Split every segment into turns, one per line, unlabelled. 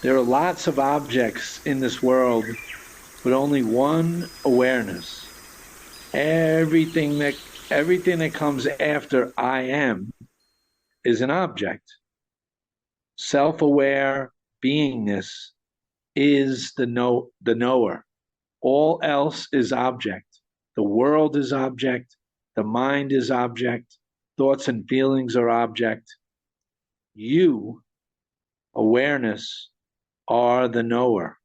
There are lots of objects in this world with only one awareness. Everything that everything that comes after I am is an object. Self-aware beingness is the knower. All else is object. The world is object. The mind is object. Thoughts and feelings are object. You, awareness, are the knower.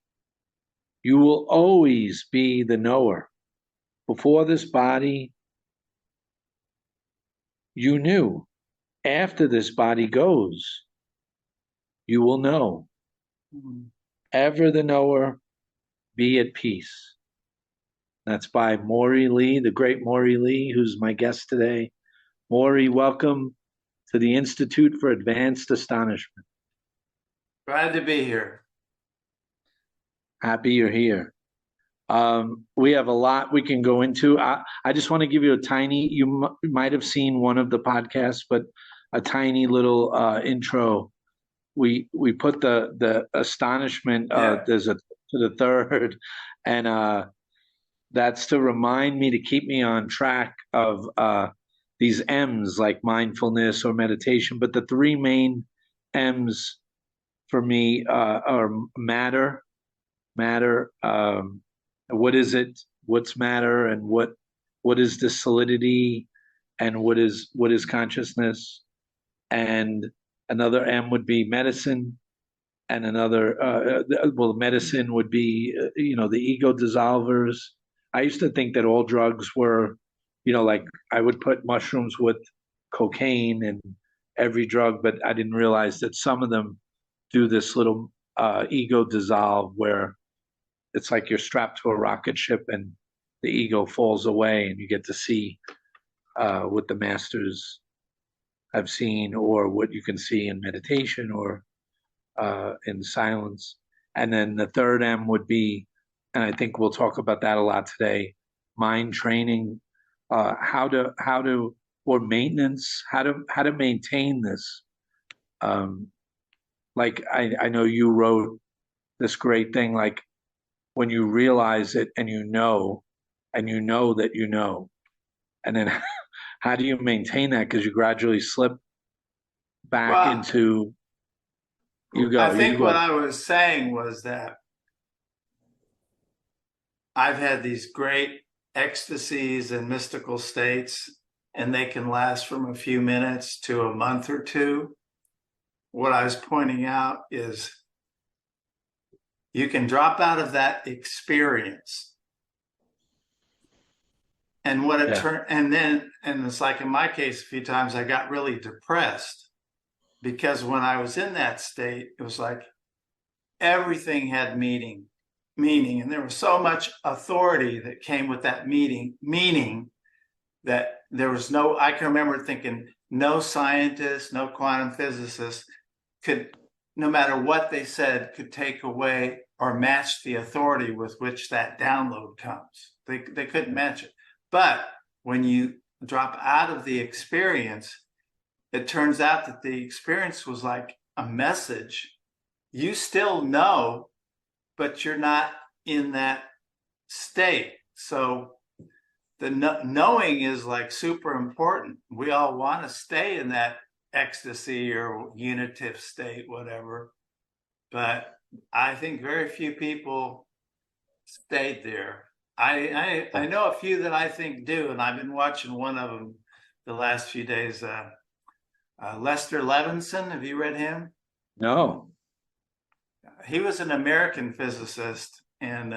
You will always be the knower. Before this body, you knew. After this body goes, you will know. Ever the knower, be at peace. That's by Maury Lee, the great Maury Lee, who's my guest today. Maury, welcome to the Institute for Advanced Astonishment.
Glad to be here.
Happy you're here. We have a lot we can go into. I just want to give you a tiny, you might have seen one of the podcasts, but a tiny little intro. We put the astonishment, there's a to the third, and that's to remind me to keep me on track of these M's like mindfulness or meditation. But the three main M's for me are matter. What is it? What's matter, and what is the solidity, and what is consciousness? And another M would be medicine, and another well, medicine would be the ego dissolvers. I used to think that all drugs were, like I would put mushrooms with cocaine and every drug, but I didn't realize that some of them do this little ego dissolve where it's like you're strapped to a rocket ship and the ego falls away and you get to see what the masters have seen or what you can see in meditation or in silence. And then the third M would be, and I think we'll talk about that a lot today, mind training, or maintenance, how to maintain this. Like I know you wrote this great thing, like when you realize it and you know that you know, and then how do you maintain that? Because you gradually slip back
Well,
into
I think what I was saying was that I've had these great ecstasies and mystical states, and they can last from a few minutes to a month or two. What I was pointing out is you can drop out of that experience. And what it turned, and it's like in my case, a few times I got really depressed because when I was in that state, it was like everything had meaning, and there was so much authority that came with that meaning that there was I can remember thinking no scientist, no quantum physicist could, no matter what they said, could take away or match the authority with which that download comes. They couldn't match it. But when you drop out of the experience, it turns out that the experience was like a message. You still know, but you're not in that state. So the knowing is like super important. We all want to stay in that ecstasy or unitive state, whatever. But I think very few people stayed there. I know a few that I think do, and I've been watching one of them the last few days. Lester Levenson, have you read him?
No.
He was an American physicist, and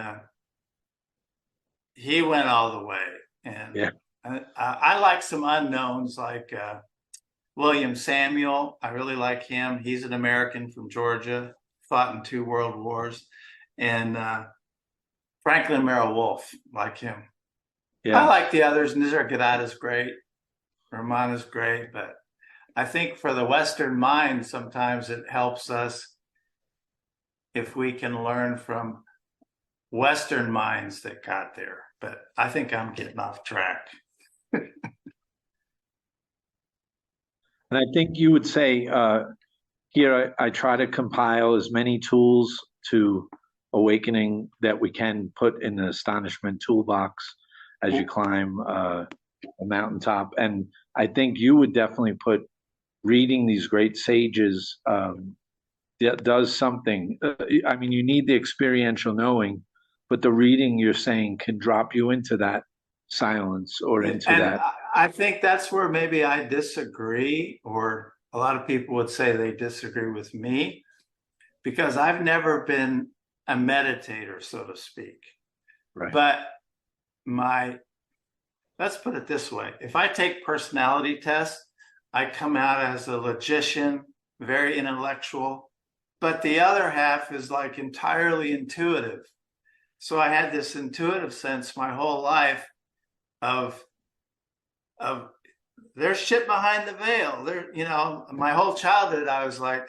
he went all the way. And I like some unknowns like William Samuel. I really like him. He's an American from Georgia, fought in 2 world wars. And Franklin Merrill Wolf, like him. I like the others. Nisargadatta is great. Ramana is great. But I think for the Western mind, sometimes it helps us if we can learn from Western minds that got there. But I think I'm getting off track.
And I think you would say here I try to compile as many tools to awakening that we can put in the astonishment toolbox as you climb a mountaintop. And I think you would definitely put reading these great sages does something. I mean, you need the experiential knowing, but the reading you're saying can drop you into that silence or into
And
that.
I think that's where maybe I disagree, or a lot of people would say they disagree with me, because I've never been a meditator, so to speak.
Right.
But let's put it this way. If I take personality tests, I come out as a logician, very intellectual, but the other half is like entirely intuitive. So I had this intuitive sense my whole life of there's shit behind the veil. My whole childhood, I was like,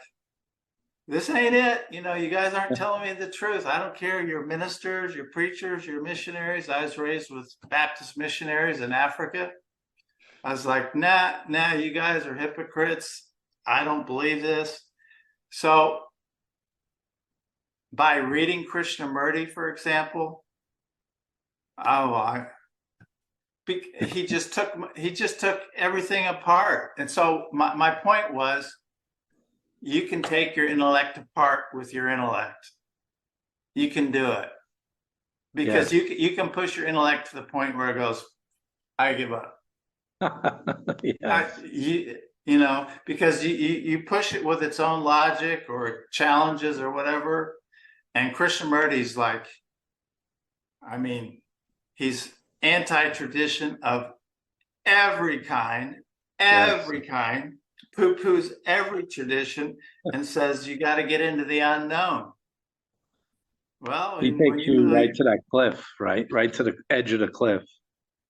this ain't it. You guys aren't telling me the truth. I don't care. You're ministers, you're preachers, you're missionaries. I was raised with Baptist missionaries in Africa. I was like, nah, you guys are hypocrites. I don't believe this. So by reading Krishnamurti, for example, he just took everything apart. And so my point was, you can take your intellect apart with your intellect. You can do it, because you can push your intellect to the point where it goes, I give up. Because you push it with its own logic or challenges or whatever. And Krishnamurti's like, I mean, he's anti-tradition of every kind, poo-poos every tradition, and says you got to get into the unknown. Well,
he takes you right to that cliff, right to the edge of the cliff.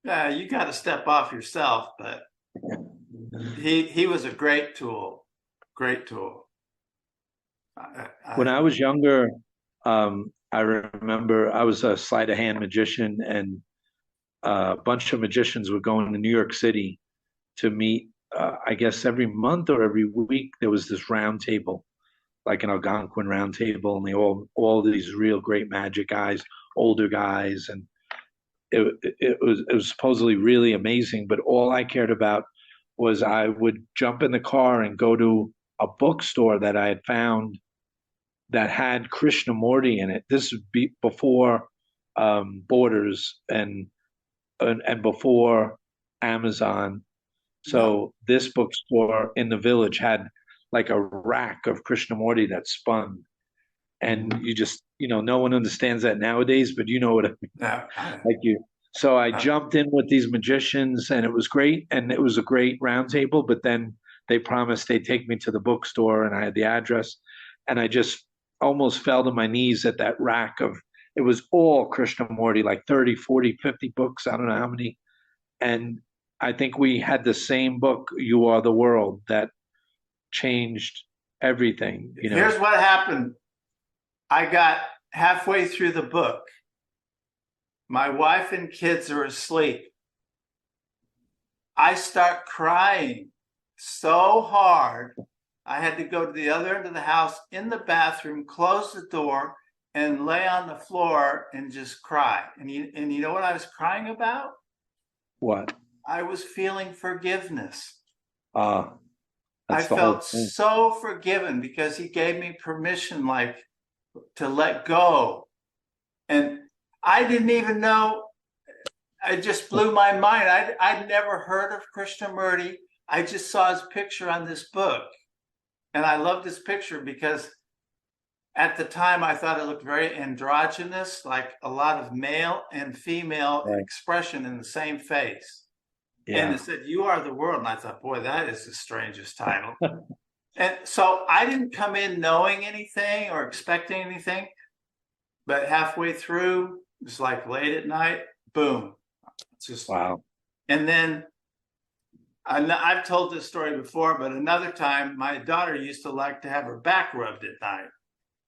Yeah, you got to step off yourself, but he was a great tool.
When I was younger, I remember I was a sleight of hand magician, and a bunch of magicians were going to New York City to meet. I guess every month or every week there was this round table, like an Algonquin round table, and they all these real great magic guys, older guys, and it was supposedly really amazing. But all I cared about was I would jump in the car and go to a bookstore that I had found that had Krishnamurti in it. This would be before Borders and before Amazon. So this bookstore in the village had like a rack of Krishnamurti that spun. And you just, no one understands that nowadays, but you know what I mean. Like you. So I jumped in with these magicians, and it was great. And it was a great round table. But then they promised they'd take me to the bookstore, and I had the address. And I just almost fell to my knees at that rack of, it was all Krishnamurti, like 30, 40, 50 books. I don't know how many. And I think we had the same book, You Are the World, that changed everything.
Here's what happened. I got halfway through the book. My wife and kids are asleep. I start crying so hard. I had to go to the other end of the house in the bathroom, close the door, and lay on the floor and just cry. And you know what I was crying about?
What?
I was feeling forgiveness.
I
felt so forgiven because he gave me permission, like, to let go. And I didn't even know. It just blew my mind. I'd never heard of Krishnamurti. I just saw his picture on this book. And I loved this picture because at the time I thought it looked very androgynous, like a lot of male and female expression in the same face. Yeah. And it said, You Are the World. And I thought, boy, that is the strangest title. And so I didn't come in knowing anything or expecting anything. But halfway through, it was like late at night, boom. Just
wow.
And then I've told this story before, but another time, my daughter used to like to have her back rubbed at night.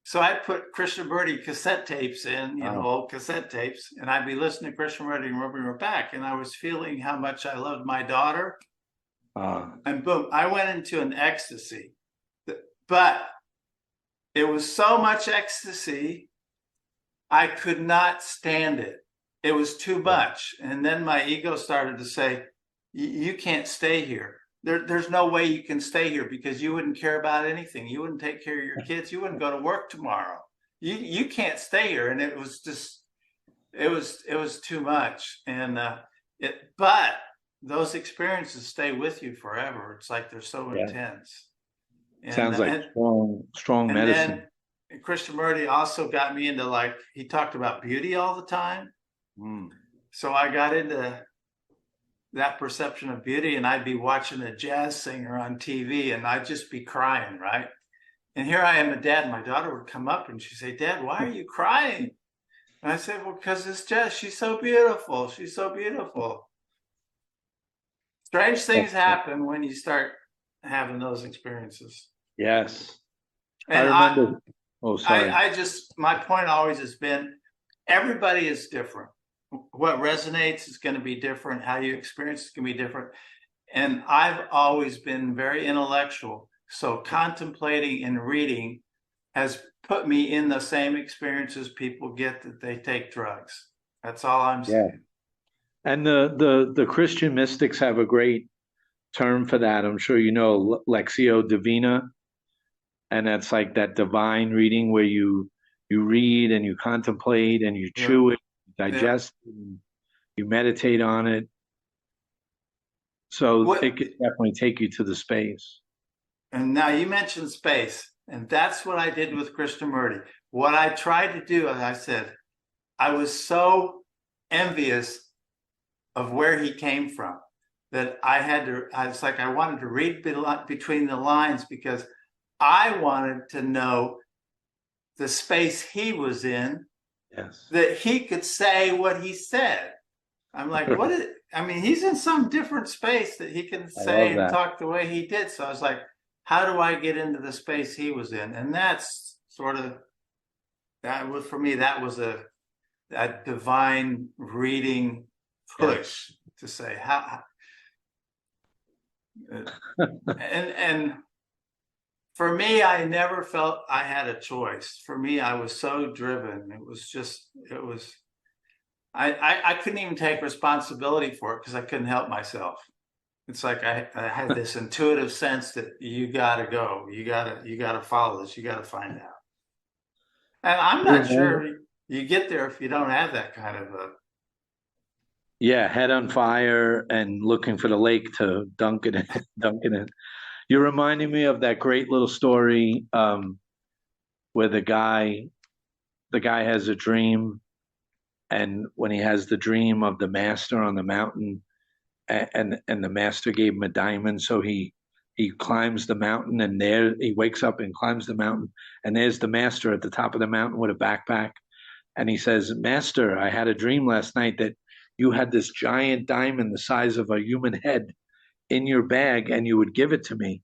So I put Krishnamurti cassette tapes in, old cassette tapes, and I'd be listening to Krishnamurti and rubbing her back. And I was feeling how much I loved my daughter. And boom, I went into an ecstasy. But it was so much ecstasy, I could not stand it. It was too much. And then my ego started to say, you can't stay here. There's no way you can stay here because you wouldn't care about anything. You wouldn't take care of your kids. You wouldn't go to work tomorrow. You can't stay here. And it was just, it was too much. And but those experiences stay with you forever. It's like they're so intense. And,
sounds like strong medicine.
And Krishnamurti also got me into, like, he talked about beauty all the time. So I got into that perception of beauty, and I'd be watching a jazz singer on TV and I'd just be crying, right? And here I am a dad, and my daughter would come up and she'd say, Dad, why are you crying? And I said, well, because it's jazz. She's so beautiful. She's so beautiful. Strange things happen when you start having those experiences.
Yes.
And
I remember. Sorry.
My point always has been, everybody is different. What resonates is going to be different. How you experience is going to be different. And I've always been very intellectual. So contemplating and reading has put me in the same experiences people get that they take drugs. That's all I'm saying.
Yeah. And the Christian mystics have a great term for that. I'm sure you know, Lectio Divina. And that's like that divine reading where you read and you contemplate and you chew it, digest it, and you meditate on it. So it could definitely take you to the space.
And now you mentioned space, and that's what I did with Krishnamurti. What I tried to do, as I said, I was so envious of where he came from that I wanted to read between the lines, because I wanted to know the space he was in, that he could say what he said. I'm like, he's in some different space that he can say and talk the way he did. So I was like, how do I get into the space he was in? And that's sort of, for me, that was a divine reading push to say how. And for me, I never felt I had a choice. For me, I was so driven. I couldn't even take responsibility for it because I couldn't help myself. It's like I had this intuitive sense that you got to go, you got to follow this, you got to find out. And I'm not sure you get there if you don't have that kind of a
head on fire and looking for the lake to dunk it in. You're reminding me of that great little story where the guy has a dream, and when he has the dream of the master on the mountain, and the master gave him a diamond, so he climbs the mountain, and there he wakes up and climbs the mountain, and there's the master at the top of the mountain with a backpack, and he says, Master, I had a dream last night that you had this giant diamond the size of a human head in your bag, and you would give it to me.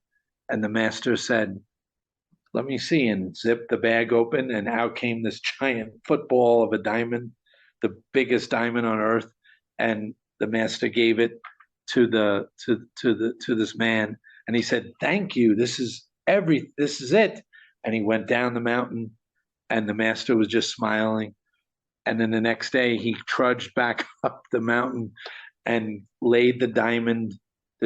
And the master said, let me see, and zipped the bag open, and out came this giant football of a diamond, the biggest diamond on earth. And the master gave it to this man, and he said, thank you, this is it. And he went down the mountain, and the master was just smiling. And then the next day he trudged back up the mountain and laid the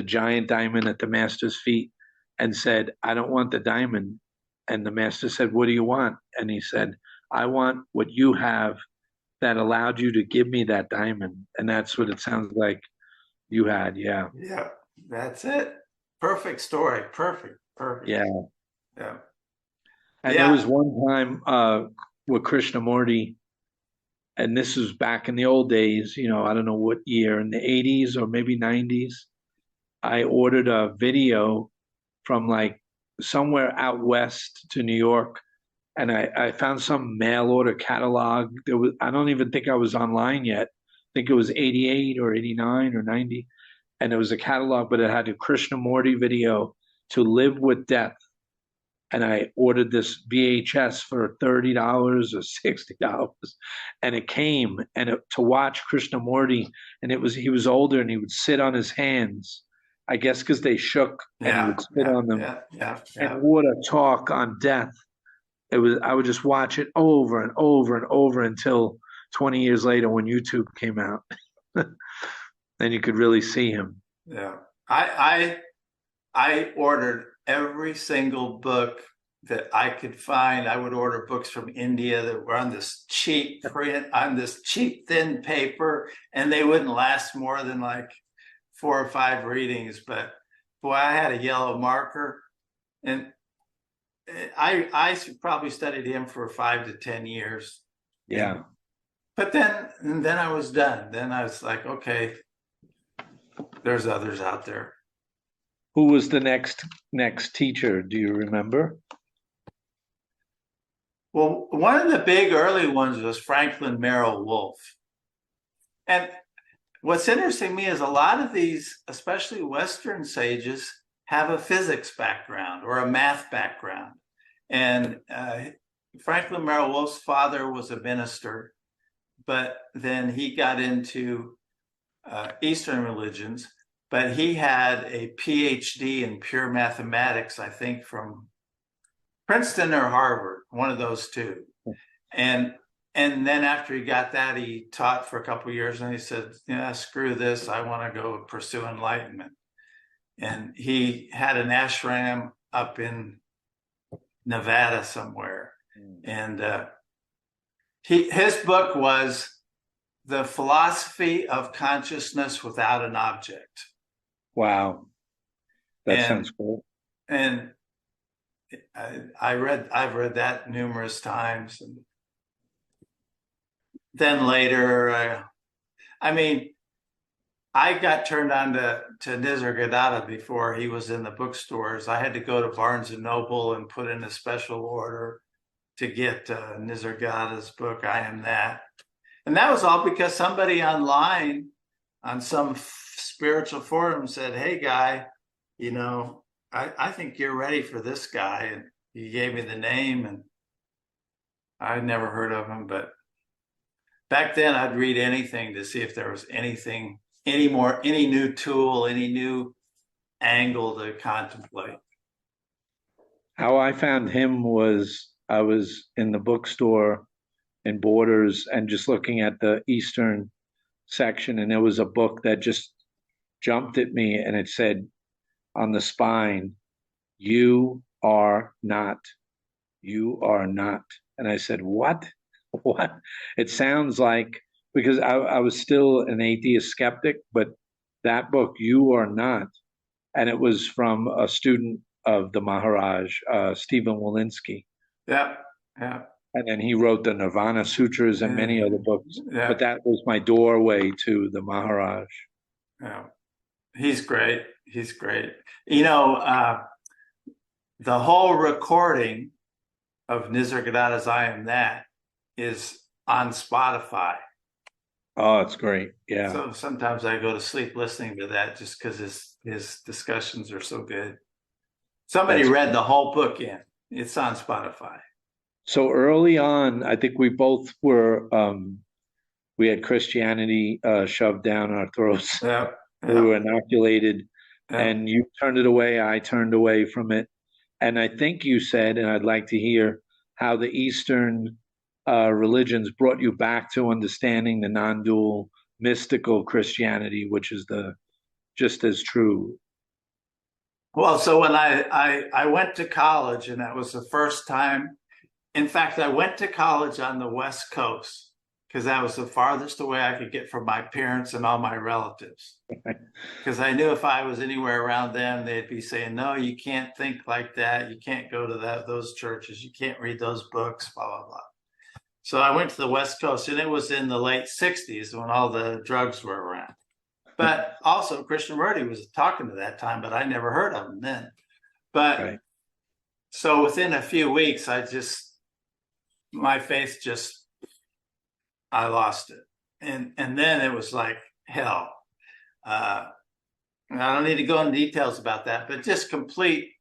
giant diamond at the master's feet and said, I don't want the diamond. And the master said, what do you want? And he said, I want what you have that allowed you to give me that diamond. And that's what it sounds like you had. Yeah.
Yeah, that's it. Perfect story. Perfect.
Yeah.
Yeah.
And there was one time with Krishnamurti, and this was back in the old days, I don't know what year, in the 80s or maybe 90s. I ordered a video from like somewhere out west to New York, and I found some mail order catalog. I don't even think I was online yet. I think it was 88 or 89 or 90. And it was a catalog, but it had a Krishnamurti video, To Live with Death. And I ordered this VHS for $30 or $60, and it came, and to watch Krishnamurti, and he was older, and he would sit on his hands, I guess because they shook and he
Yeah,
would spit
yeah,
on them.
yeah, yeah,
And
yeah.
what a talk on death. I would just watch it over and over and over until 20 years later when YouTube came out. Then you could really see him.
Yeah. I ordered every single book that I could find. I would order books from India that were on this cheap print, on this cheap thin paper, and they wouldn't last more than like 4 or 5 readings. But boy, I had a yellow marker, and I probably studied him for 5 to 10 years.
Yeah.
But then I was done. Then I was like, okay, there's others out there.
Who was the next teacher? Do you remember?
Well, one of the big early ones was Franklin Merrill Wolff. And what's interesting to me is a lot of these, especially Western sages, have a physics background or a math background. And Franklin Merrill Wolff's father was a minister, but then he got into Eastern religions, but he had a PhD in pure mathematics, I think, from Princeton or Harvard, one of those two. And then after he got that, he taught for a couple of years, and he said, yeah, screw this. I want to go pursue enlightenment. And he had an ashram up in Nevada somewhere. And his book was The Philosophy of Consciousness Without an Object.
Wow. That sounds cool.
And I've read that numerous times. And then later, I got turned on to Nisargadatta before he was in the bookstores. I had to go to Barnes and Noble and put in a special order to get Nisargadatta's book, I Am That. And that was all because somebody online on some spiritual forum said, hey, guy, I think you're ready for this guy. And he gave me the name, and I'd never heard of him. But back then, I'd read anything to see if there was anything, any new tool, any new angle to contemplate.
How I found him was I was in the bookstore in Borders and just looking at the Eastern section, and there was a book that just jumped at me, and it said on the spine, "You are not. You are not." And I said, "What? What?" It sounds like, because I was still an atheist skeptic, but that book, "You Are Not," and it was from a student of the Maharaj, Stephen Walensky.
Yeah, yeah.
And then he wrote the Nirvana Sutras and many other books.
Yeah.
But that was my doorway to the Maharaj.
Yeah, he's great. He's great. The whole recording of Nisargadatta's I Am That is on Spotify.
Oh, it's great. Yeah.
So sometimes I go to sleep listening to that just because his discussions are so good. Somebody read the whole book in. It's on Spotify.
So early on, I think we both were, we had Christianity shoved down our throats.
Yeah.
We were inoculated, and you turned it away. I turned away from it. And I think you said, and I'd like to hear how the Eastern religions brought you back to understanding the non-dual mystical Christianity, which is just as true.
Well, so when I went to college, and that was the first time. In fact, I went to college on the West Coast because that was the farthest away I could get from my parents and all my relatives. Because I knew if I was anywhere around them, they'd be saying, no, you can't think like that. You can't go to those churches. You can't read those books, blah, blah, blah. So I went to the West Coast, and it was in the late 60s when all the drugs were around. But also Krishnamurti was talking to that time, but I never heard of him then. But so within a few weeks, my faith I lost it. And then it was like hell. I don't need to go into details about that, but just complete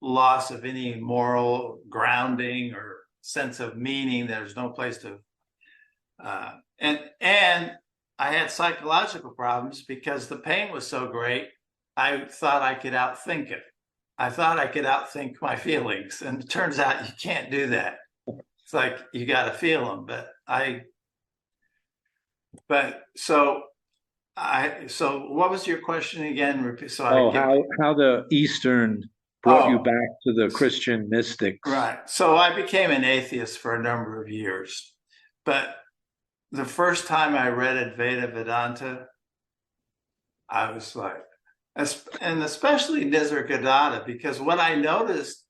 loss of any moral grounding or sense of meaning. There's no place to, and I had psychological problems because the pain was so great I thought I could outthink it. I thought I could outthink my feelings, and it turns out you can't do that. It's like you got to feel them. So what was your question again? So I
Oh,
get
how the Eastern brought you
oh
back to the Christian mystics.
right. So I became an atheist for a number of years, but the first time I read Advaita Vedanta, I was like, and especially Nisargadatta, because what I noticed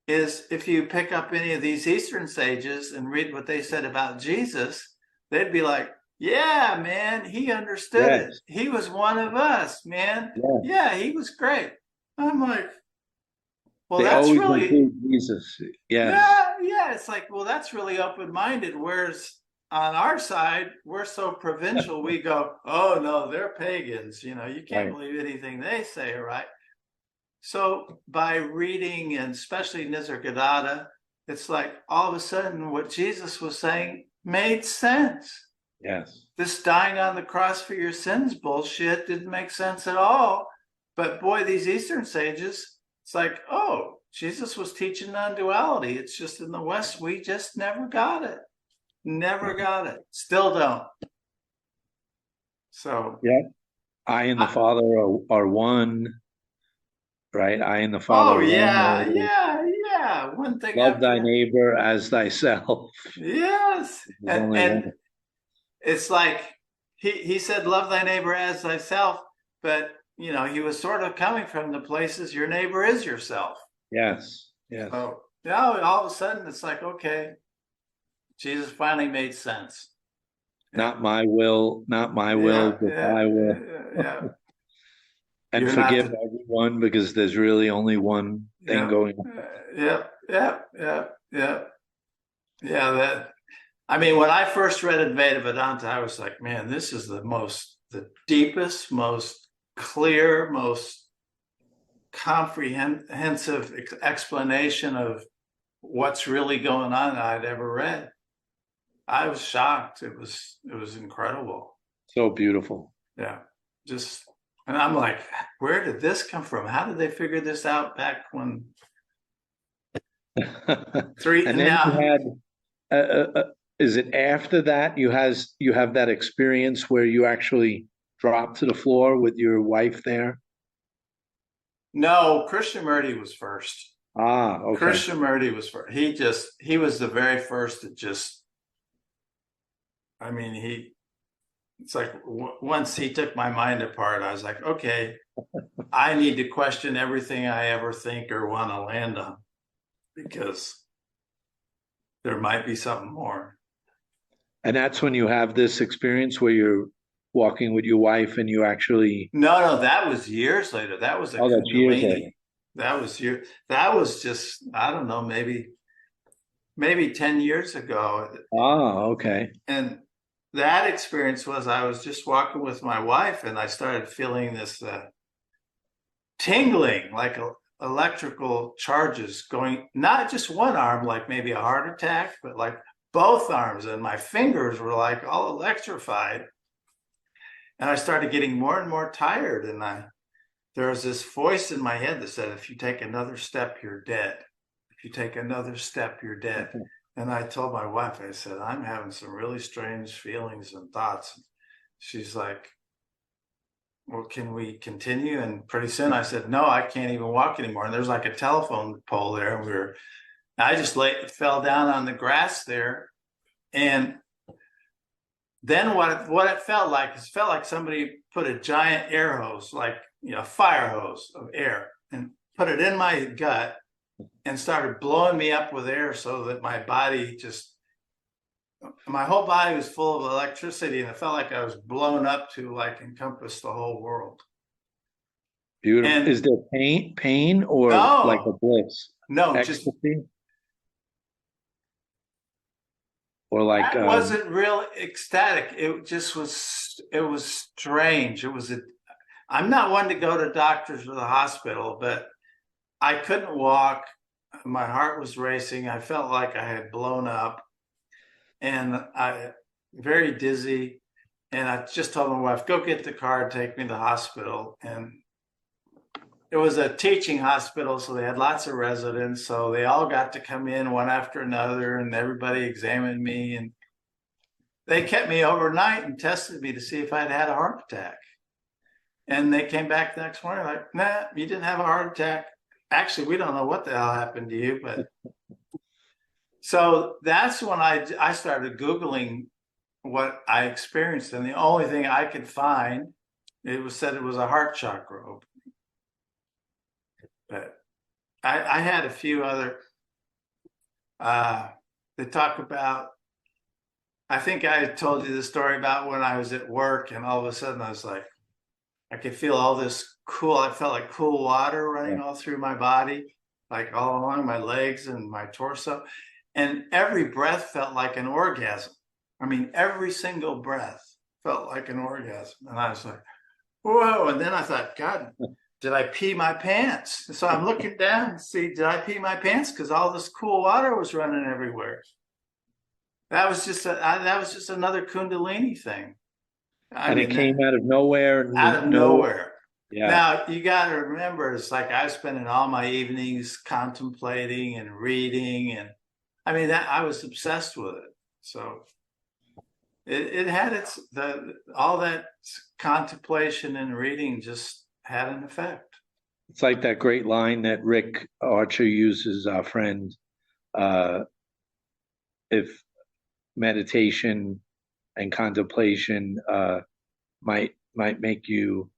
is if you pick up any of these Eastern sages and read what they said about Jesus, they'd be like, yeah, man, he understood it.
Yes.
He was one of us, man.
Yeah.
Yeah, he was great. I'm like, well,
They
that's
always
really,
include Jesus. Yes.
yeah. It's like, well, that's really open-minded. Whereas on our side, we're so provincial, we go, oh, no, they're pagans. You can't
Right.
believe anything they say, right? So by reading, and especially Nisargadatta, it's like all of a sudden what Jesus was saying made sense.
Yes.
This dying on the cross for your sins bullshit didn't make sense at all. But boy, these Eastern sages, it's like, oh, Jesus was teaching non-duality. It's just in the West, we just never got it. Never got it. Still don't. So
Yeah. I and the Father are one, right? I and the Father
oh
are
yeah,
one.
yeah. One thing
Love thy
after
neighbor as thyself.
yes.
There's
And
only
and
one.
it's like he said, love thy neighbor as thyself, but he was sort of coming from the places your neighbor is yourself.
Yes. Yes.
So all of a sudden it's like, okay, Jesus finally made sense.
Not my will, not my will,
Yeah,
but
yeah,
thy will.
yeah.
And
You're not
forgive
the
everyone because there's really only one thing
yeah,
going on.
yeah. That I mean, when I first read Advaita Vedanta, I was like, man, this is the deepest, most clear, most comprehensive explanation of what's really going on I'd ever read. I was shocked. It was incredible.
So beautiful.
Yeah. And I'm like, where did this come from? How did they figure this out back when
And then you
now?
had, is it after that you have that experience where you actually drop to the floor with your wife there?
No, Krishnamurti was first.
Ah, okay.
Krishnamurti was first. He was the very first to just, I mean, it's like once he took my mind apart, I was like, okay, I need to question everything I ever think or want to land on because there might be something more.
And that's when you have this experience where you're walking with your wife and you actually,
No, that was years later. That was a
oh, that's years later.
Kundalini. That was just, I don't know, maybe 10 years ago.
Ah, okay.
And that experience was I was just walking with my wife and I started feeling this tingling, like electrical charges going, not just one arm, like maybe a heart attack, but like both arms. And my fingers were like all electrified. And I started getting more and more tired. And there was this voice in my head that said, if you take another step, you're dead. If you take another step, you're dead. And I told my wife, I said, I'm having some really strange feelings and thoughts. She's like, well, can we continue? And pretty soon I said, no, I can't even walk anymore. And there's like a telephone pole there. And I just fell down on the grass there. And then what it felt like somebody put a giant air hose, like, fire hose of air, and put it in my gut and started blowing me up with air so that my whole body was full of electricity and it felt like I was blown up to like encompass the whole world.
Beautiful.
And
is there pain or
no,
like a bliss?
No,
Ecstasy?
just
Or like
that wasn't real ecstatic. It was strange. I'm not one to go to doctors or the hospital, but I couldn't walk. My heart was racing. I felt like I had blown up and I very dizzy. And I just told my wife, go get the car and take me to the hospital. And it was a teaching hospital, so they had lots of residents. So they all got to come in one after another, and everybody examined me. And they kept me overnight and tested me to see if I'd had a heart attack. And they came back the next morning like, nah, you didn't have a heart attack. Actually, we don't know what the hell happened to you. But so that's when I started Googling what I experienced. And the only thing I could find, it was said it was a heart chakra opening. But I had a few other, they talk about, I think I told you the story about when I was at work and all of a sudden I was like, I could feel all this I felt like cool water running all through my body, like all along my legs and my torso. And every breath felt like an orgasm. I mean, every single breath felt like an orgasm. And I was like, whoa. And then I thought, God, did I pee my pants? So I'm looking down and see, did I pee my pants? Because all this cool water was running everywhere. That was just another Kundalini thing.
And it came out of nowhere.
Out of nowhere.
Yeah.
Now, you got to remember, it's like I was spending all my evenings contemplating and reading. And I mean, I was obsessed with it. So it had all that contemplation and reading just had an effect.
It's like that great line that Rick Archer uses, our friend, if meditation and contemplation might make you,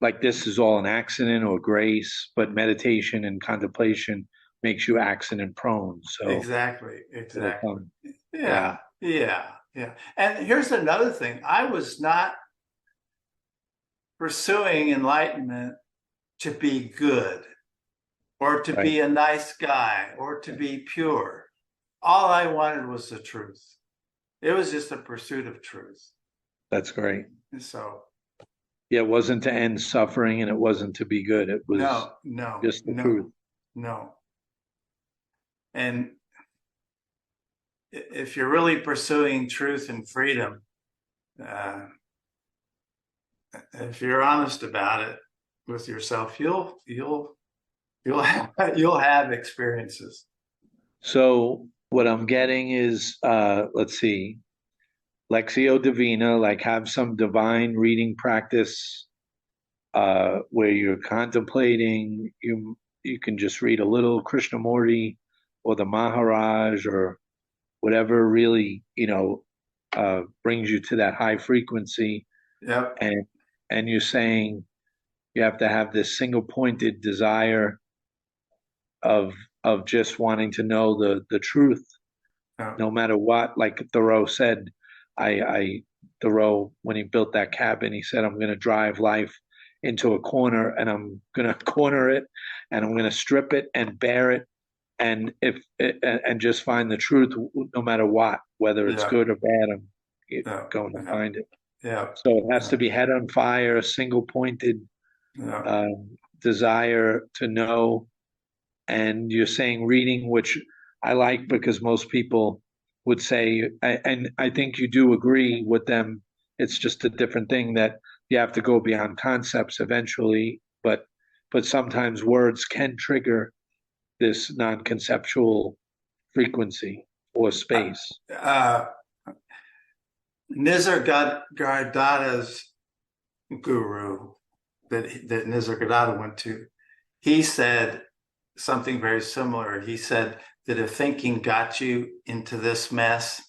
like, this is all an accident or grace, but meditation and contemplation makes you accident prone. So
exactly. Yeah. And here's another thing. I was not pursuing enlightenment to be good or to be a nice guy or to be pure. All I wanted was the truth. It was just a pursuit of truth.
That's great.
And so,
yeah, it wasn't to end suffering and it wasn't to be good. It was just the truth.
No. And if you're really pursuing truth and freedom, if you're honest about it with yourself, you'll have experiences.
So what I'm getting is, let's see, Lectio Divina, like have some divine reading practice where you're contemplating. You can just read a little Krishnamurti or the Maharaj or whatever really, brings you to that high frequency.
Yep.
And you're saying you have to have this single pointed desire of just wanting to know the truth, no matter what. Like Thoreau said, Thoreau, when he built that cabin, he said, I'm going to drive life into a corner and I'm going to corner it and I'm going to strip it and bare it. And and just find the truth, no matter what, whether it's good or bad, I'm going to find it.
Yeah.
So it has to be head on fire, single pointed desire to know. And you're saying reading, which I like because most people would say, and I think you do agree with them, it's just a different thing that you have to go beyond concepts eventually, but sometimes words can trigger this non-conceptual frequency or space.
Nisargadatta's guru that Nisargadatta went to, he said something very similar. He said that if thinking got you into this mess,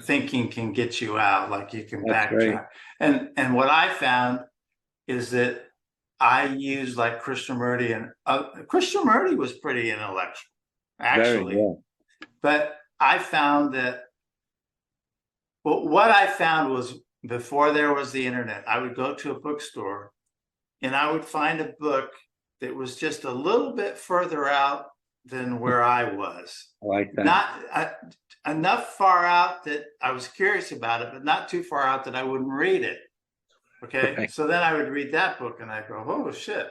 thinking can get you out, like you can backtrack. And what I found is that I used like Krishnamurti, and Krishnamurti was pretty intellectual, actually. But I found that what I found was, before there was the internet, I would go to a bookstore and I would find a book that was just a little bit further out than where I was.
I like that.
Not enough far out that I was curious about it, but not too far out that I wouldn't read it. Okay. Right. So then I would read that book and I'd go, oh shit.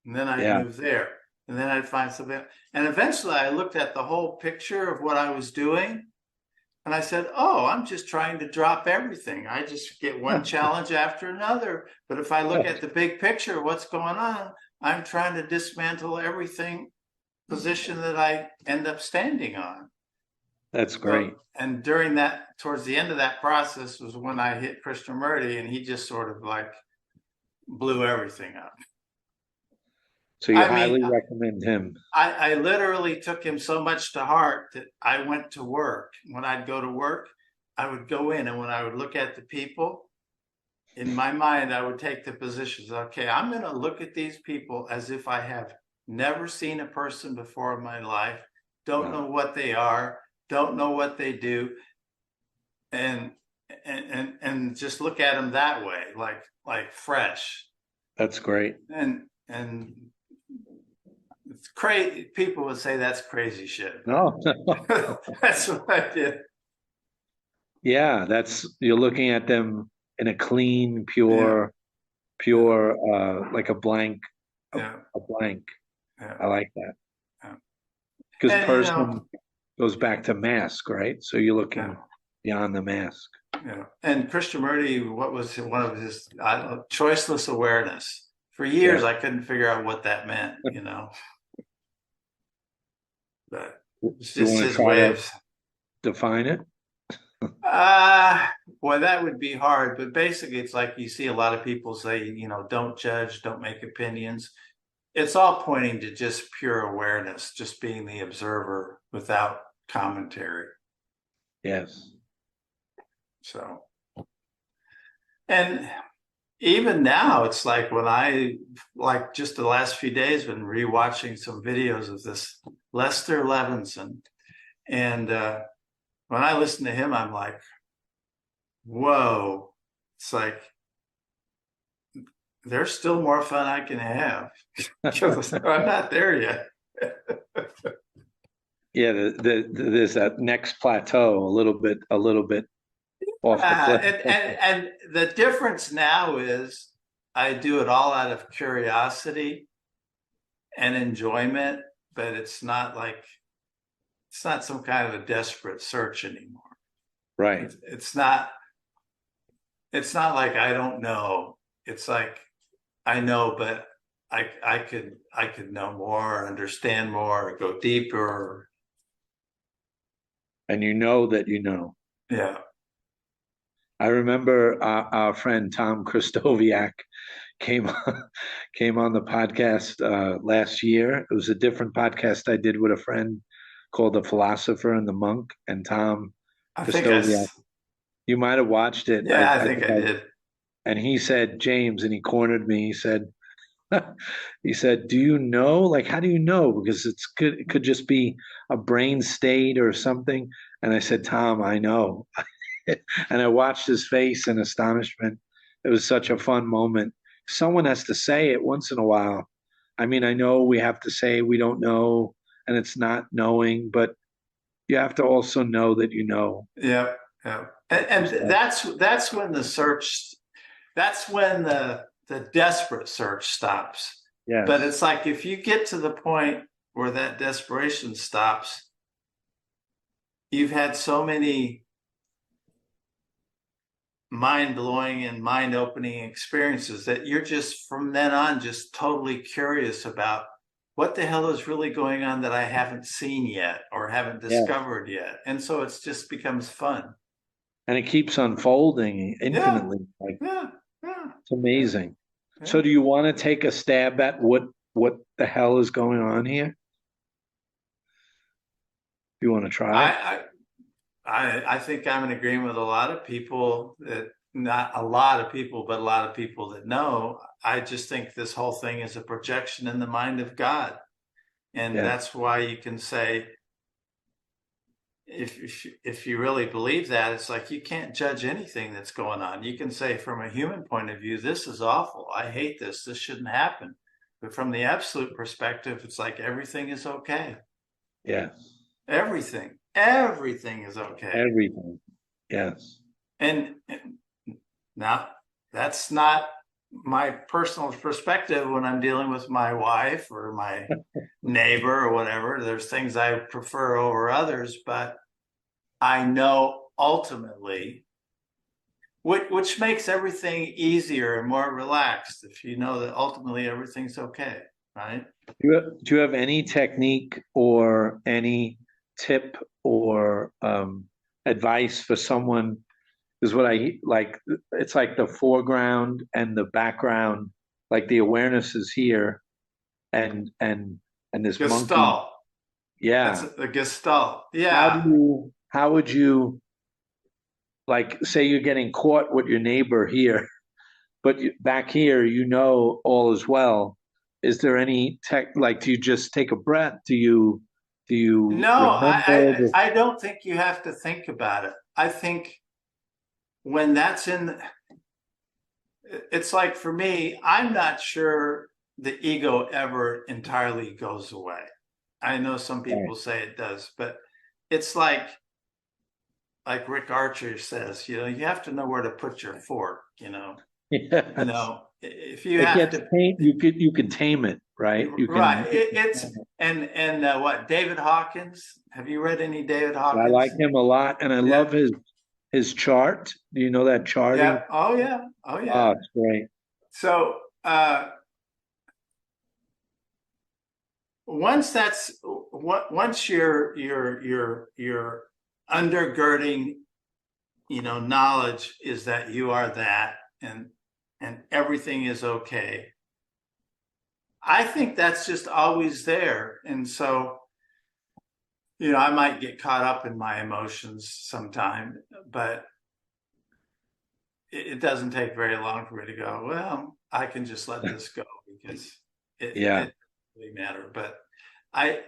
And then I'd move there. And then I'd find something. And eventually I looked at the whole picture of what I was doing. And I said, oh, I'm just trying to drop everything. I just get one challenge after another. But if I look at the big picture, what's going on, I'm trying to dismantle everything position that I end up standing on.
That's great.
And during that, towards the end of that process was when I hit Krishnamurti, and he just sort of like blew everything up.
So you highly recommend him.
I literally took him so much to heart that I went to work. When I'd go to work, I would go in, and when I would look at the people, in my mind, I would take the positions. Okay, I'm going to look at these people as if I have never seen a person before in my life, don't know what they are, don't know what they do, and just look at them that way, like fresh.
That's great.
And it's crazy. People would say that's crazy shit.
No,
That's what I did.
Yeah, you're looking at them in a clean, pure, like a blank, a blank.
Yeah.
I like that. Because person goes back to mask, right? So you're looking beyond the mask.
Yeah. And Krishnamurti, what was one of his choiceless awareness? For years, I couldn't figure out what that meant, But it's just his way of
define it.
Boy, that would be hard. But basically, it's like you see a lot of people say, don't judge, don't make opinions. It's all pointing to just pure awareness, just being the observer without commentary.
Yes.
So, and even now, it's like when like just the last few days, been rewatching some videos of this Lester Levenson. And when I listen to him, I'm like, whoa, it's like, there's still more fun I can have. I'm not there yet.
Yeah, there's that next plateau, a little bit off the cliff.
And the difference now is I do it all out of curiosity and enjoyment, but it's not some kind of a desperate search anymore.
Right.
It's not like I don't know. It's like I know, but I could know more, understand more, go deeper.
And you know that you know.
Yeah.
I remember our friend Tom Christoviak came on the podcast last year. It was a different podcast I did with a friend called The Philosopher and the Monk, and Tom Christoviak. You might have watched it.
Yeah, I think I did.
And he said, James, and he cornered me. He said, do you know? Like, how do you know? Because it could just be a brain state or something. And I said, Tom, I know. And I watched his face in astonishment. It was such a fun moment. Someone has to say it once in a while. I mean, I know we have to say we don't know, and it's not knowing, but you have to also know that you know.
Yeah, yeah. And that's when the search, that's when the desperate search stops.
Yeah.
But it's like if you get to the point where that desperation stops, you've had so many mind-blowing and mind-opening experiences that you're just from then on just totally curious about what the hell is really going on that I haven't seen yet or haven't discovered yet. And so it just becomes fun.
And it keeps unfolding infinitely. It's amazing. Yeah. So do you want to take a stab at what the hell is going on here? Do you want to try?
I think I'm in agreement with a lot of people not a lot of people, but a lot of people that know. I just think this whole thing is a projection in the mind of God. And that's why you can say, if you really believe that, it's like you can't judge anything that's going on. You can say from a human point of view, this is awful. I hate this. This shouldn't happen. But from the absolute perspective, it's like everything is okay.
Yeah.
Everything is okay.
Everything. Yes.
And now that's not my personal perspective when I'm dealing with my wife or my neighbor or whatever. There's things I prefer over others, but I know ultimately, which makes everything easier and more relaxed if you know that ultimately everything's okay, right?
Do you have any technique or any tip or advice for someone? Is what I like. It's like the foreground and the background, like the awareness is here, and this monkey.
Gestalt. That's
Yeah.
the Gestalt.
How do
Yeah.
you? How would you like say you're getting caught with your neighbor here, but back here, all is well. Is there any tech? Like, do you just take a breath? Do you
No,
remember?
I don't think you have to think about it. I think when that's it's like for me, I'm not sure the ego ever entirely goes away. I know some people say it does, but it's like Rick Archer says, you have to know where to put your fork,
Yes.
if you
It
have
gets
to,
tame. You can tame it, right? You
right.
can.
It's, and what, David Hawkins, have you read any David
I like
Hawkins?
him a lot, and I
Yeah.
love his chart. Do you know that charting?
Yeah. Oh yeah. Oh
Oh,
yeah.
it's great.
So, once you're undergirding, knowledge is that you are that, and everything is okay. I think that's just always there. And so, I might get caught up in my emotions sometime, but it doesn't take very long for me to go, well, I can just let this go because it doesn't really matter. But I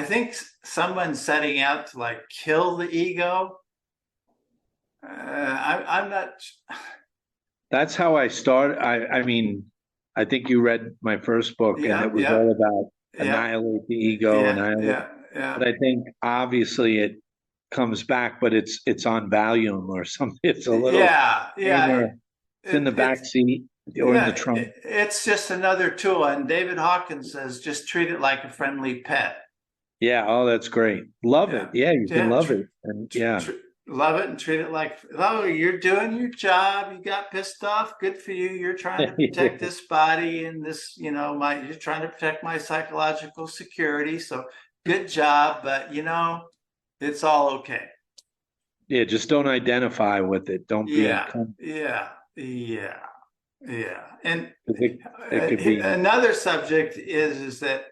think someone setting out to like kill the ego, I'm not.
That's how I started. I mean, I think you read my first book, and
Yeah,
it was
yeah,
all about
yeah,
annihilate the ego,
yeah,
annihilate.
yeah, yeah.
But I think obviously it comes back, but it's on volume or something. It's a little
Yeah, yeah.
tamer. It's in the back seat or in the trunk.
It's just another tool. And David Hawkins says, just treat it like a friendly pet.
Yeah. Oh, that's great. Love it.
Yeah,
Yeah, you can
yeah.
love it, and yeah.
Love it and treat it like, oh, you're doing your job. You got pissed off. Good for you. You're trying to protect this body and this, you're trying to protect my psychological security. So good job. But, it's all okay.
Yeah, just don't identify with it. Don't be.
Yeah, yeah, yeah, yeah. And
It could be.
another subject is that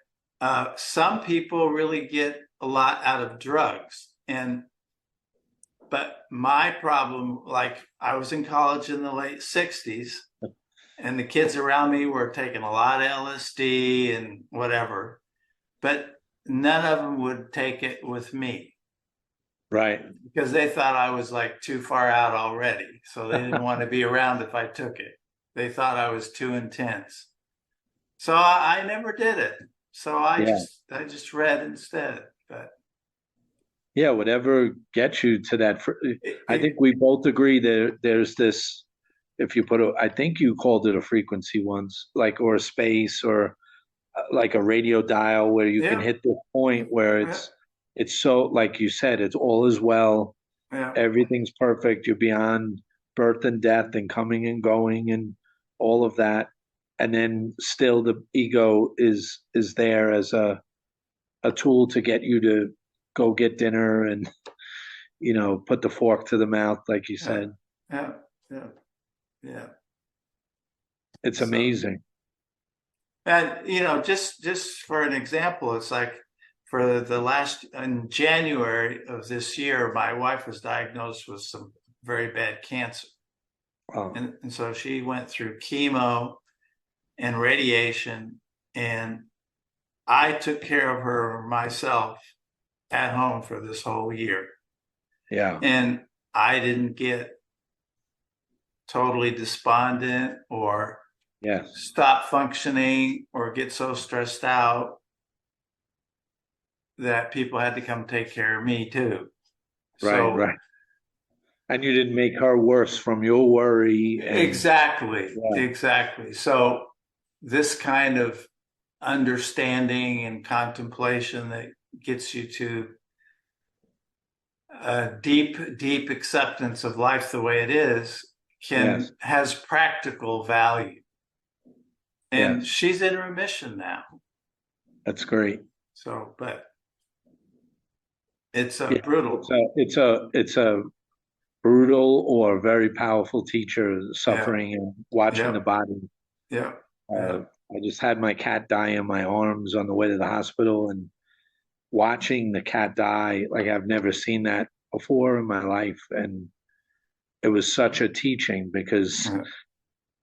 some people really get a lot out of drugs. But my problem, like I was in college in the late 60s, and the kids around me were taking a lot of LSD and whatever, but none of them would take it with me.
Right.
Because they thought I was like too far out already. So they didn't want to be around if I took it. They thought I was too intense. So I never did it. So I just read instead. But
yeah, whatever gets you to that. I think we both agree there's this, if you I think you called it a frequency once, like, or a space, or like a radio dial where you can hit the point where it's so, like you said, it's all is well.
Yeah.
Everything's perfect. You're beyond birth and death and coming and going and all of that. And then still the ego is there as a tool to get you to go get dinner and put the fork to the mouth, like you said.
Yeah, yeah, yeah.
It's amazing.
And just for an example, it's like in January of this year, my wife was diagnosed with some very bad cancer.
Wow.
And so she went through chemo and radiation, and I took care of her myself at home for this whole year.
Yeah.
And I didn't get totally despondent or stop functioning or get so stressed out that people had to come take care of me too.
Right. And you didn't make her worse from your worry.
Exactly. So this kind of understanding and contemplation that gets you to a deep acceptance of life the way it is
Yes.
has practical value. And
Yes.
she's in remission now.
That's great.
So, but it's a
Yeah.
brutal.
It's a brutal or very powerful teacher,
Yeah.
suffering and watching the
Yep.
body.
Yeah.
Uh,
Yeah.
I just had my cat die in my arms on the way to the hospital, and watching the cat die, like I've never seen that before in my life. And it was such a teaching because,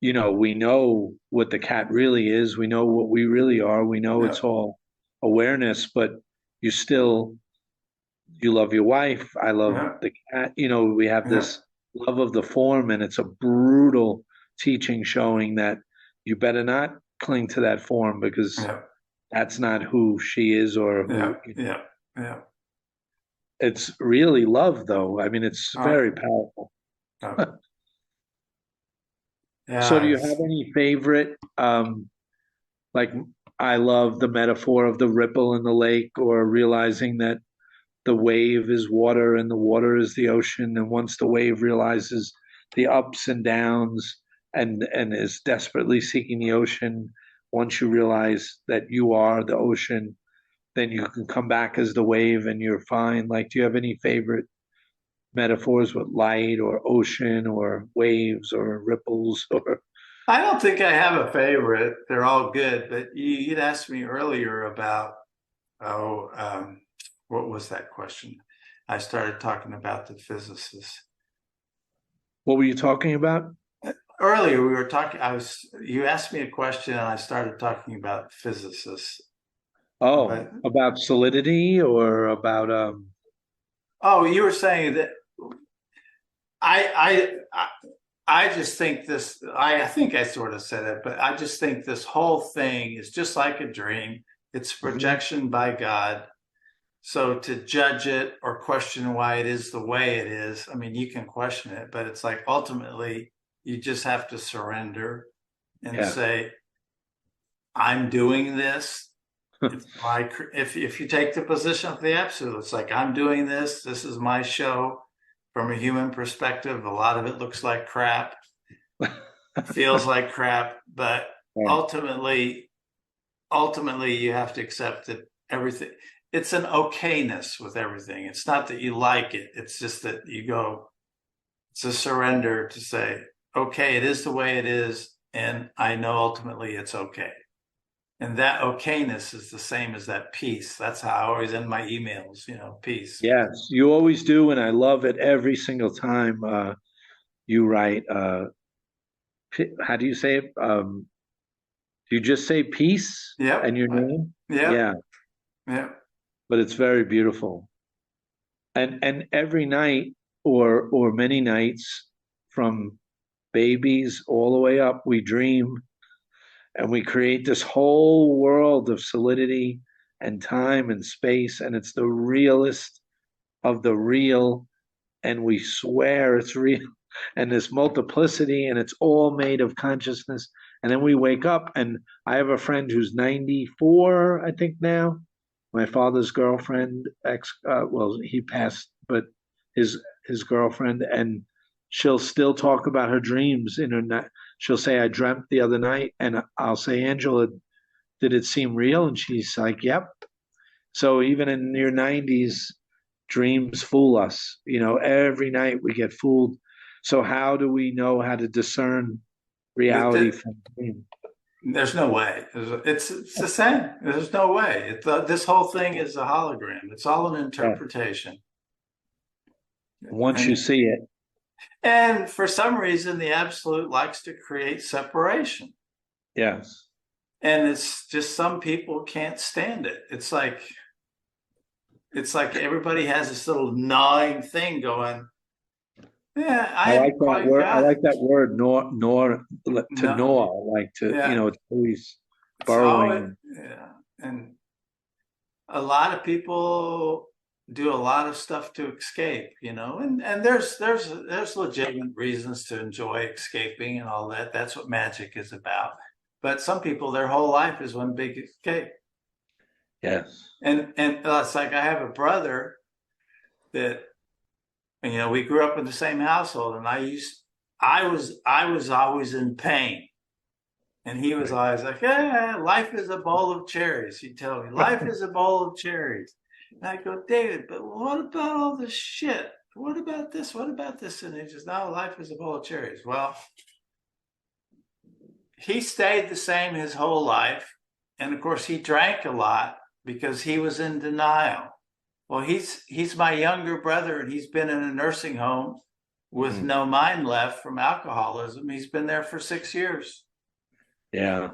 Yeah.
we know what the cat really is. We know what we really are. We know
Yeah.
it's all awareness, but you still, you love your wife. I love
Yeah.
the cat. We have
Yeah.
this love of the form, and it's a brutal teaching showing that you better not cling to that form because
Yeah.
that's not who she is or
Yeah.
who.
Yeah. Yeah.
It's really love, though. I mean, it's very powerful.
Yeah.
So, do
Yeah.
you have any favorite? Like, I love the metaphor of the ripple in the lake, or realizing that the wave is water and the water is the ocean. And once the wave realizes the ups and downs and is desperately seeking the ocean, once you realize that you are the ocean, then you can come back as the wave and you're fine. Like, do you have any favorite metaphors with light or ocean or waves or ripples or
I don't think I have a favorite. They're all good, but you'd asked me earlier about, oh, what was that question? I started talking about the physicists.
what were you talking about?
Earlier, we were talking, you asked me a question and I started talking about physicists.
Oh,
But,
about solidity or about
oh, you were saying that I I just think this, I think I sort of said it, but I just think this whole thing is just like a dream. It's
Mhm.
projection by God. So to judge it or question why it is the way it is, I mean, you can question it, but it's like ultimately you just have to surrender and
Yeah.
say, I'm doing this. It's my, if you take the position of the absolute, it's like, I'm doing this. This is my show. From a human perspective, a lot of it looks like crap, feels like crap, but
Yeah.
ultimately, ultimately you have to accept that everything, it's an okayness with everything. It's not that you like it. It's just that you go, it's a surrender to say, okay, it is the way it is. And I know ultimately it's okay. And that okayness is the same as that peace. That's how I always end my emails, peace.
Yes, you always do, and I love it every single time you write. How do you say it? Do you just say peace and
Yep.
your name?
Yep.
Yeah,
Yep.
but it's very beautiful. And every night or many nights from babies all the way up, we dream and we create this whole world of solidity and time and space, and it's the realest of the real, and we swear it's real, and this multiplicity, and it's all made of consciousness. And then we wake up, and I have a friend who's 94, I think now. My father's girlfriend, well, he passed, but his girlfriend, and she'll still talk about her dreams in her night. She'll say, "I dreamt the other night," and I'll say, "Angela, did it seem real?" And she's like, "Yep." So even in your 90s, dreams fool us. Every night we get fooled. So how do we know how to discern reality from dream?
There's no way. It's the same. There's no way. This whole thing is a hologram. It's all an
Yeah.
interpretation.
Once you
And
see it,
and for some reason, the absolute likes to create separation.
yes.
And it's just some people can't stand it. It's like everybody has this little gnawing thing going. Yeah, I
I like
haven't
that
quite
word. I
got
like
it.
that word, gnaw, to
No,
gnaw, like to,
yeah,
it's always
it's always,
burrowing.
yeah. And a lot of people do a lot of stuff to escape, and there's legitimate reasons to enjoy escaping and all that. That's what magic is about. But some people, their whole life is one big escape.
Yes.
And it's like I have a brother that And, we grew up in the same household, and I was always in pain. And he was always like, life is a bowl of cherries. He'd tell me, life is a bowl of cherries. And I go, David, but what about all this shit? What about this? What about this? And he just, no, life is a bowl of cherries. Well, he stayed the same his whole life. And of course, he drank a lot because he was in denial. Well, he's my younger brother, and he's been in a nursing home with no mind left from alcoholism. He's been there for 6 years.
Yeah.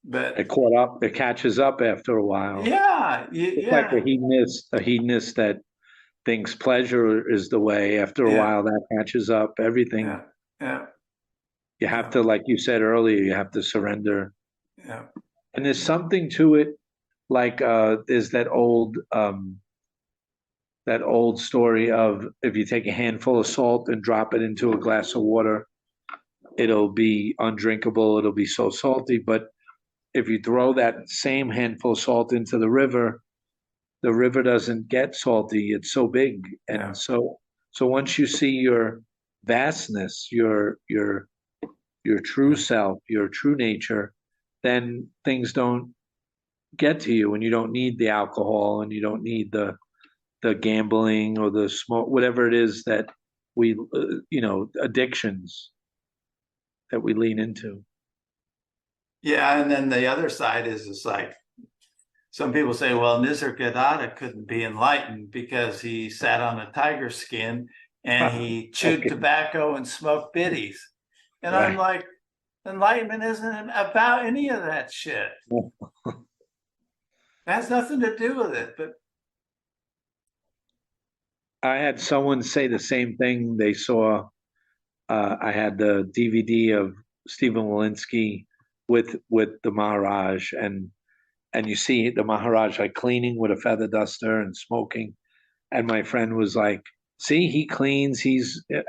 But
it caught up, it catches up after a while.
Yeah.
It's like a hedonist that thinks pleasure is the way. After a while, that catches up everything.
Yeah.
You have to, like you said earlier, you have to surrender.
Yeah.
And there's something to it, like there's that old story of if you take a handful of salt and drop it into a glass of water, it'll be undrinkable, it'll be so salty. But if you throw that same handful of salt into the river doesn't get salty. It's so big. And so once you see your vastness, your true self, your true nature, then things don't get to you, and you don't need the alcohol, and you don't need the gambling or the smoke, whatever it is that we, addictions that we lean into.
Yeah, and then the other side is it's like some people say, well, Nisargadatta couldn't be enlightened because he sat on a tiger skin and he chewed tobacco and smoked biddies. And I'm like, enlightenment isn't about any of that shit. It has nothing to do with it. But
I had someone say the same thing. They saw, I had the DVD of Stephen Walensky with the Maharaj, and you see the Maharaj like cleaning with a feather duster and smoking. And my friend was like, see, he cleans,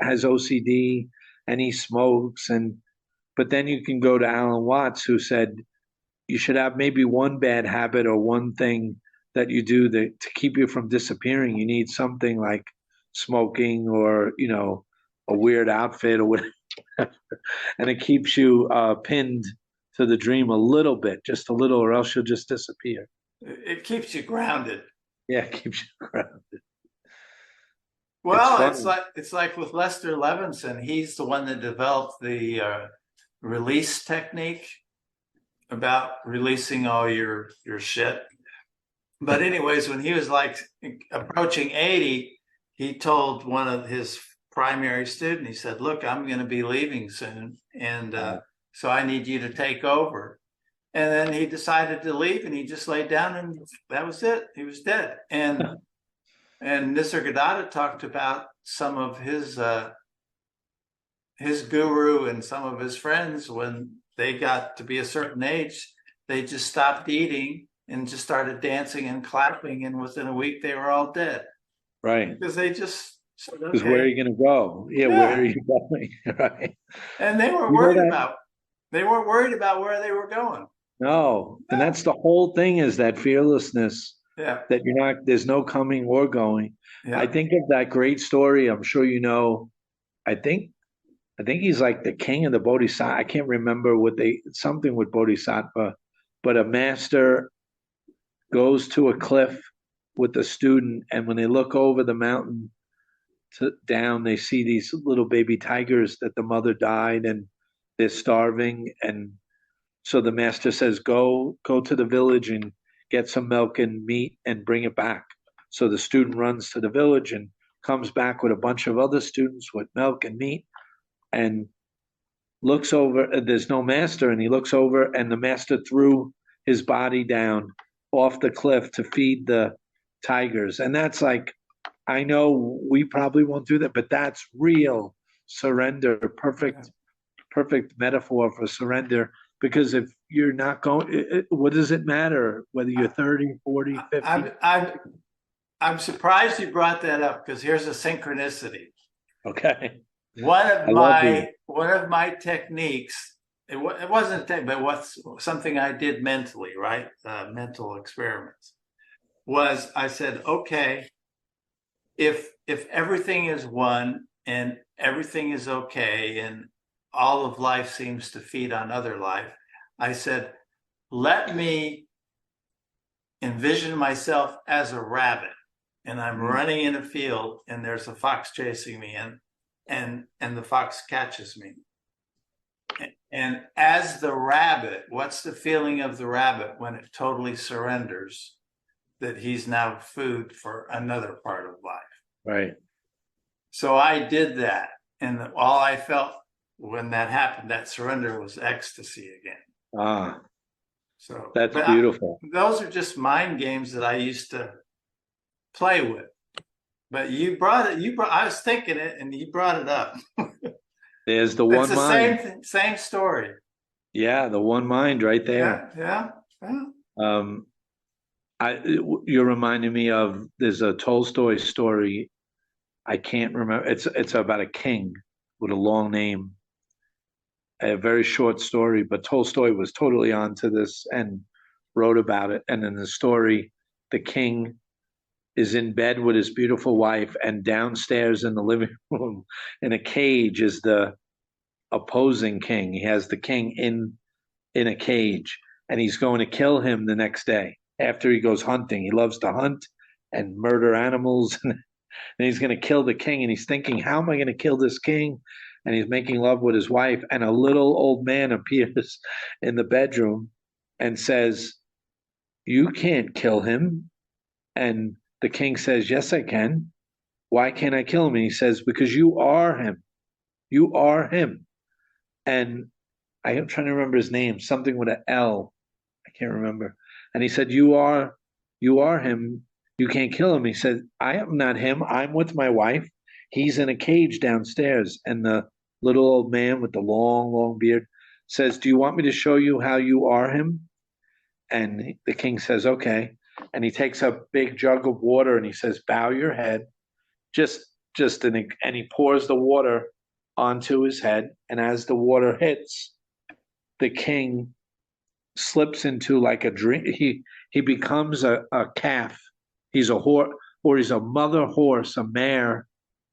has OCD, and he smokes. But then you can go to Alan Watts, who said you should have maybe one bad habit or one thing that you do to keep you from disappearing. You need something like smoking or, a weird outfit or whatever. And it keeps you pinned to the dream a little bit, just a little, or else you'll just disappear.
It keeps you grounded.
Yeah, it keeps you grounded.
Well, it's like with Lester Levenson. He's the one that developed the release technique about releasing all your shit. But anyways, when he was like approaching 80, he told one of his primary students, he said, look, I'm going to be leaving soon. And so I need you to take over. And then he decided to leave, and he just laid down, and that was it. He was dead. And Nisargadatta talked about some of his guru and some of his friends, when they got to be a certain age, they just stopped eating and just started dancing and clapping, and within a week they were all dead.
Right.
Because they just said, okay.
Because where are you going to go? Yeah, where are you going? Right.
And they weren't worried about where they were going.
No. And that's the whole thing, is that fearlessness.
Yeah.
That there's no coming or going.
Yeah.
I think of that great story. I'm sure you know. I think he's like the king of the Bodhisattva. I can't remember something with Bodhisattva, but a master goes to a cliff with a student, and when they look over the mountain down, they see these little baby tigers that the mother died, and they're starving. And so the master says, go to the village and get some milk and meat and bring it back. So the student runs to the village and comes back with a bunch of other students with milk and meat, and looks over. There's no master, and he looks over, and the master threw his body down off the cliff to feed the tigers. And that's like, I know we probably won't do that, but that's real surrender, perfect metaphor for surrender. Because if you're not going, what does it matter whether you're 30, 40, 50?
I'm surprised you brought that up, because here's a synchronicity.
Okay.
One of my techniques, it wasn't a technique, but what's something I did mentally, right? Mental experiments, was I said, okay, if everything is one and everything is okay and all of life seems to feed on other life, I said, let me envision myself as a rabbit, and I'm running in a field and there's a fox chasing me, and the fox catches me. And as the rabbit, what's the feeling of the rabbit when it totally surrenders that he's now food for another part of life?
Right.
So I did that. And all I felt when that happened, that surrender, was ecstasy again.
Ah,
so
that's beautiful.
Those are just mind games that I used to play with. But you brought it. I was thinking it, and you brought it up.
There's the one
it's the
mind.
Same story.
Yeah, the one mind right there.
Yeah.
You're reminding me of, there's a Tolstoy story. I can't remember. It's about a king with a long name. A very short story, but Tolstoy was totally onto this and wrote about it. And in the story, the king is in bed with his beautiful wife, and downstairs in the living room in a cage is the opposing king. He has the king in a cage, and he's going to kill him the next day after he goes hunting. He loves to hunt and murder animals, and he's going to kill the king, and he's thinking, how am I going to kill this king? And he's making love with his wife, and a little old man appears in the bedroom and says, you can't kill him. And the king says, yes, I can. Why can't I kill him? And he says, because you are him. You are him. And I am trying to remember his name, something with an L. I can't remember. And he said, you are him. You can't kill him. He said, I am not him. I'm with my wife. He's in a cage downstairs. And the little old man with the long, long beard says, do you want me to show you how you are him? And the king says, okay. And he takes a big jug of water and he says, bow your head. And he pours the water onto his head. And as the water hits, the king slips into like a dream. He becomes a calf. He's a horse, or he's a mother horse, a mare,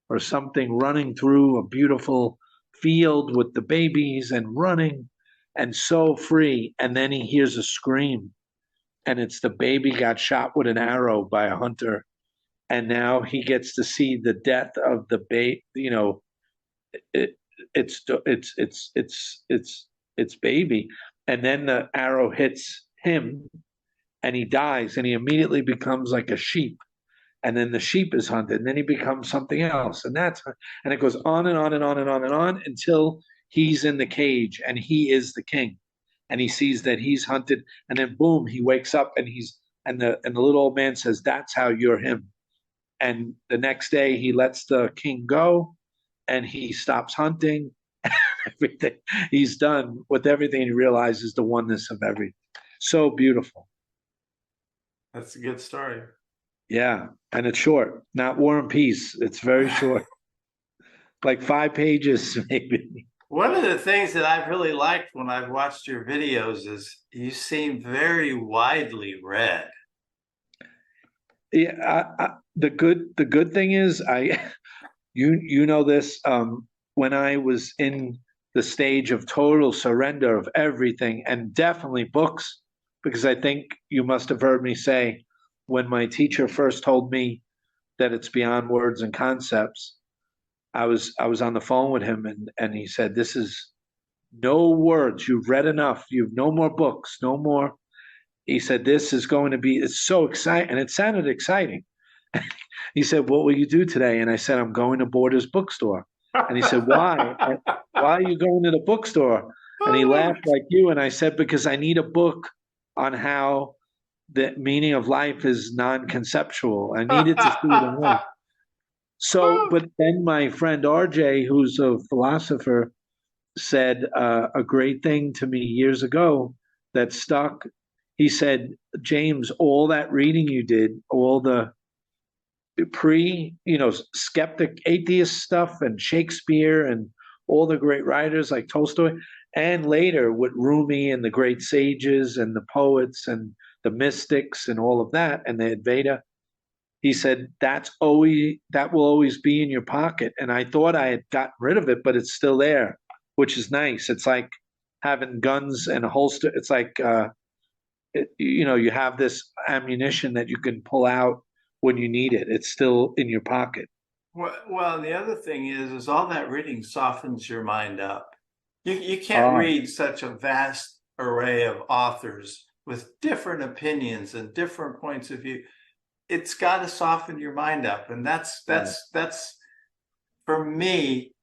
or something, running through a beautiful field with the babies and running and so free. And then he hears a scream, and it's the baby got shot with an arrow by a hunter. And now he gets to see the death of the baby. It's baby. And then the arrow hits him and he dies, and he immediately becomes like a sheep. And then the sheep is hunted, and then he becomes something else. And it goes on and on and on and on and on until he's in the cage and he is the king. And he sees that he's hunted, and then boom, he wakes up and the little old man says, that's how you're him. And the next day he lets the king go and he stops hunting. Everything. He's done with everything. He realizes the oneness of everything. So beautiful.
That's a good story.
Yeah. And it's short, not War and Peace. It's very short. Like 5 pages, maybe.
One of the things that I've really liked when I've watched your videos is you seem very widely read.
Yeah. The good thing is you know this, when I was in the stage of total surrender of everything, and definitely books, because I think you must have heard me say, when my teacher first told me that it's beyond words and concepts, I was on the phone with him, and he said, this is no words. You've read enough. You've no more books, no more. He said, this is going to be, it's so exciting. And it sounded exciting. He said, what will you do today? And I said, I'm going to Borders bookstore. And he said, why? Why are you going to the bookstore? And he laughed like you. And I said, because I need a book on how the meaning of life is non-conceptual. I needed to see it in life. So, but then my friend RJ, who's a philosopher, said a great thing to me years ago that stuck. He said, James, all that reading you did, all the skeptic atheist stuff and Shakespeare and all the great writers like Tolstoy, and later with Rumi and the great sages and the poets and the mystics and all of that and the Advaita, he said that will always be in your pocket. And I thought I had gotten rid of it, but it's still there, which is nice. It's like having guns and a holster. It's like you have this ammunition that you can pull out when you need it. It's still in your pocket.
Well, the other thing is all that reading softens your mind up. You can't read such a vast array of authors with different opinions and different points of view. It's got to soften your mind up, and that's for me.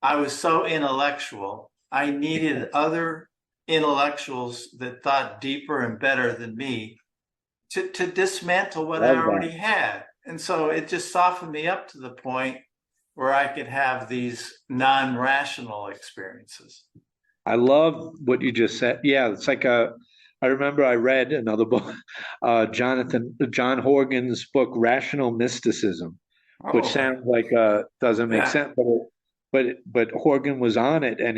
I was so intellectual. I needed other intellectuals that thought deeper and better than me to dismantle what I already had. And so it just softened me up to the point where I could have these non-rational experiences.
I love what you just said. Yeah, it's like I remember I read another book, John Horgan's book, Rational Mysticism, which sounds like doesn't make sense, but Horgan was on it, and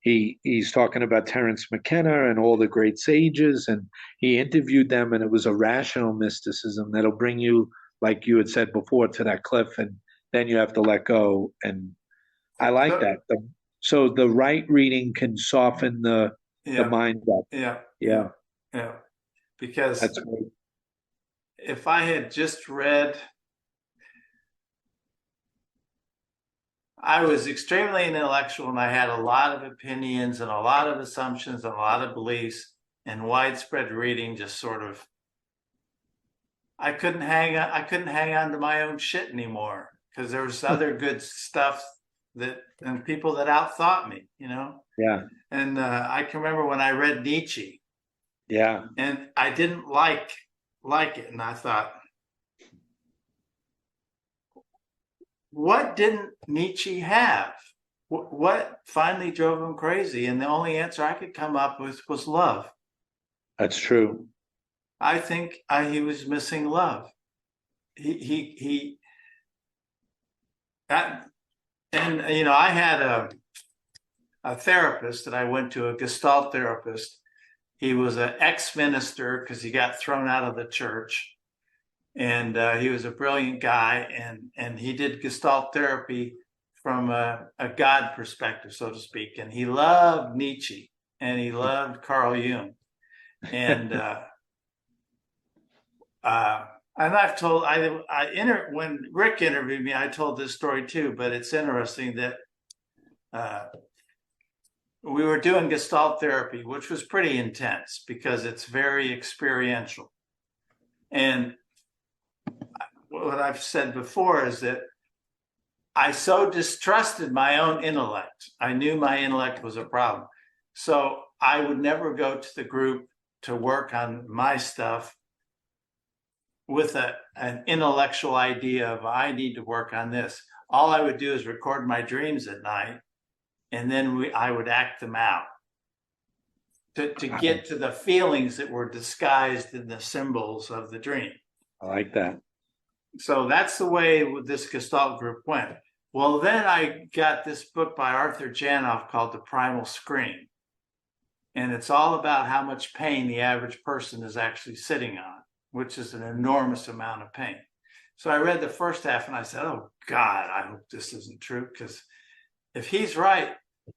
he's talking about Terence McKenna and all the great sages, and he interviewed them, and it was a rational mysticism that'll bring you, like you had said before, to that cliff, and then you have to let go. And I like that. So the right reading can soften the mind up.
Yeah. Because
that's great.
If I had just read, I was extremely intellectual and I had a lot of opinions and a lot of assumptions and a lot of beliefs, and widespread reading just sort of, I couldn't hang on to my own shit anymore because there was other good stuff and people that outthought me,
Yeah.
And I can remember when I read Nietzsche.
Yeah.
And I didn't like it. And I thought, what didn't Nietzsche have? What finally drove him crazy? And the only answer I could come up with was love.
That's true.
I think he was missing love. I had a therapist that I went to, a Gestalt therapist. He was an ex-minister because he got thrown out of the church. And he was a brilliant guy. And he did Gestalt therapy from a God perspective, so to speak. And he loved Nietzsche and he loved Carl Jung. And I've told, when Rick interviewed me, I told this story too, but it's interesting that we were doing Gestalt therapy, which was pretty intense because it's very experiential. And what I've said before is that I so distrusted my own intellect. I knew my intellect was a problem. So I would never go to the group to work on my stuff with an intellectual idea of I need to work on this. All I would do is record my dreams at night, and then I would act them out to get to the feelings that were disguised in the symbols of the dream.
I like that.
So that's the way this Gestalt group went. Well, then I got this book by Arthur Janoff called The Primal Scream. And it's all about how much pain the average person is actually sitting on, which is an enormous amount of pain. So I read the first half and I said, oh God, I hope this isn't true, because if he's right,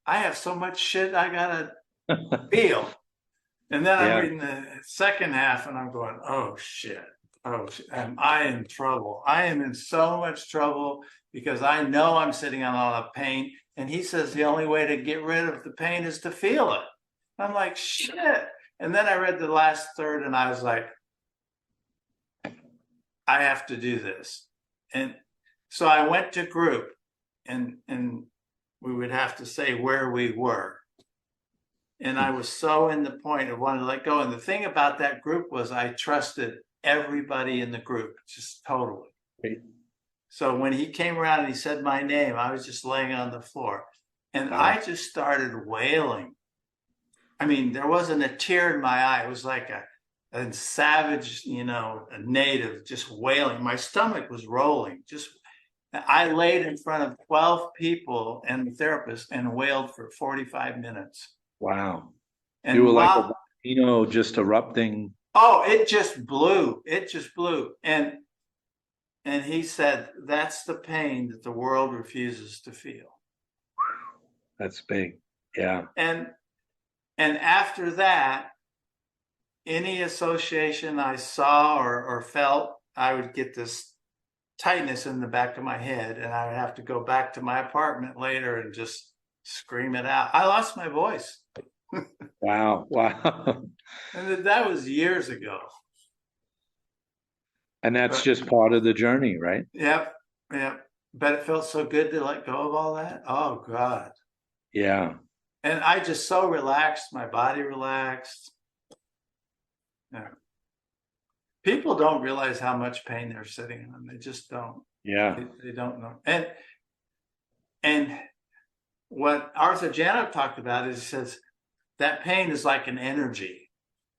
I have so much shit I gotta feel. And then I'm reading the second half and I'm going, oh shit, am I in trouble? I am in so much trouble because I know I'm sitting on all the pain. And he says the only way to get rid of the pain is to feel it. I'm like, shit. And then I read the last third and I was like, I have to do this. And so I went to group and we would have to say where we were. And I was so in the point of wanting to let go. And the thing about that group was I trusted everybody in the group, just totally. Right. So when he came around and he said my name, I was just laying on the floor. And I just started wailing. I mean, there wasn't a tear in my eye. It was like a savage, a native just wailing. My stomach was rolling. I laid in front of 12 people and the therapist and wailed for 45 minutes.
Wow. And you were like a volcano just erupting.
Oh, it just blew. It just blew. And And he said, that's the pain that the world refuses to feel.
That's big. Yeah.
And after that, any association I saw or felt, I would get this tightness in the back of my head, and I would have to go back to my apartment later and just scream it out. I lost my voice.
Wow. Wow.
And that was years ago.
And that's just part of the journey, right?
Yep. Yep. But it felt so good to let go of all that. Oh, God.
Yeah.
And I just so relaxed, my body relaxed. Yeah. People don't realize how much pain they're sitting in. They just don't.
Yeah.
They don't know. And what Arthur Janet talked about is, he says that pain is like an energy,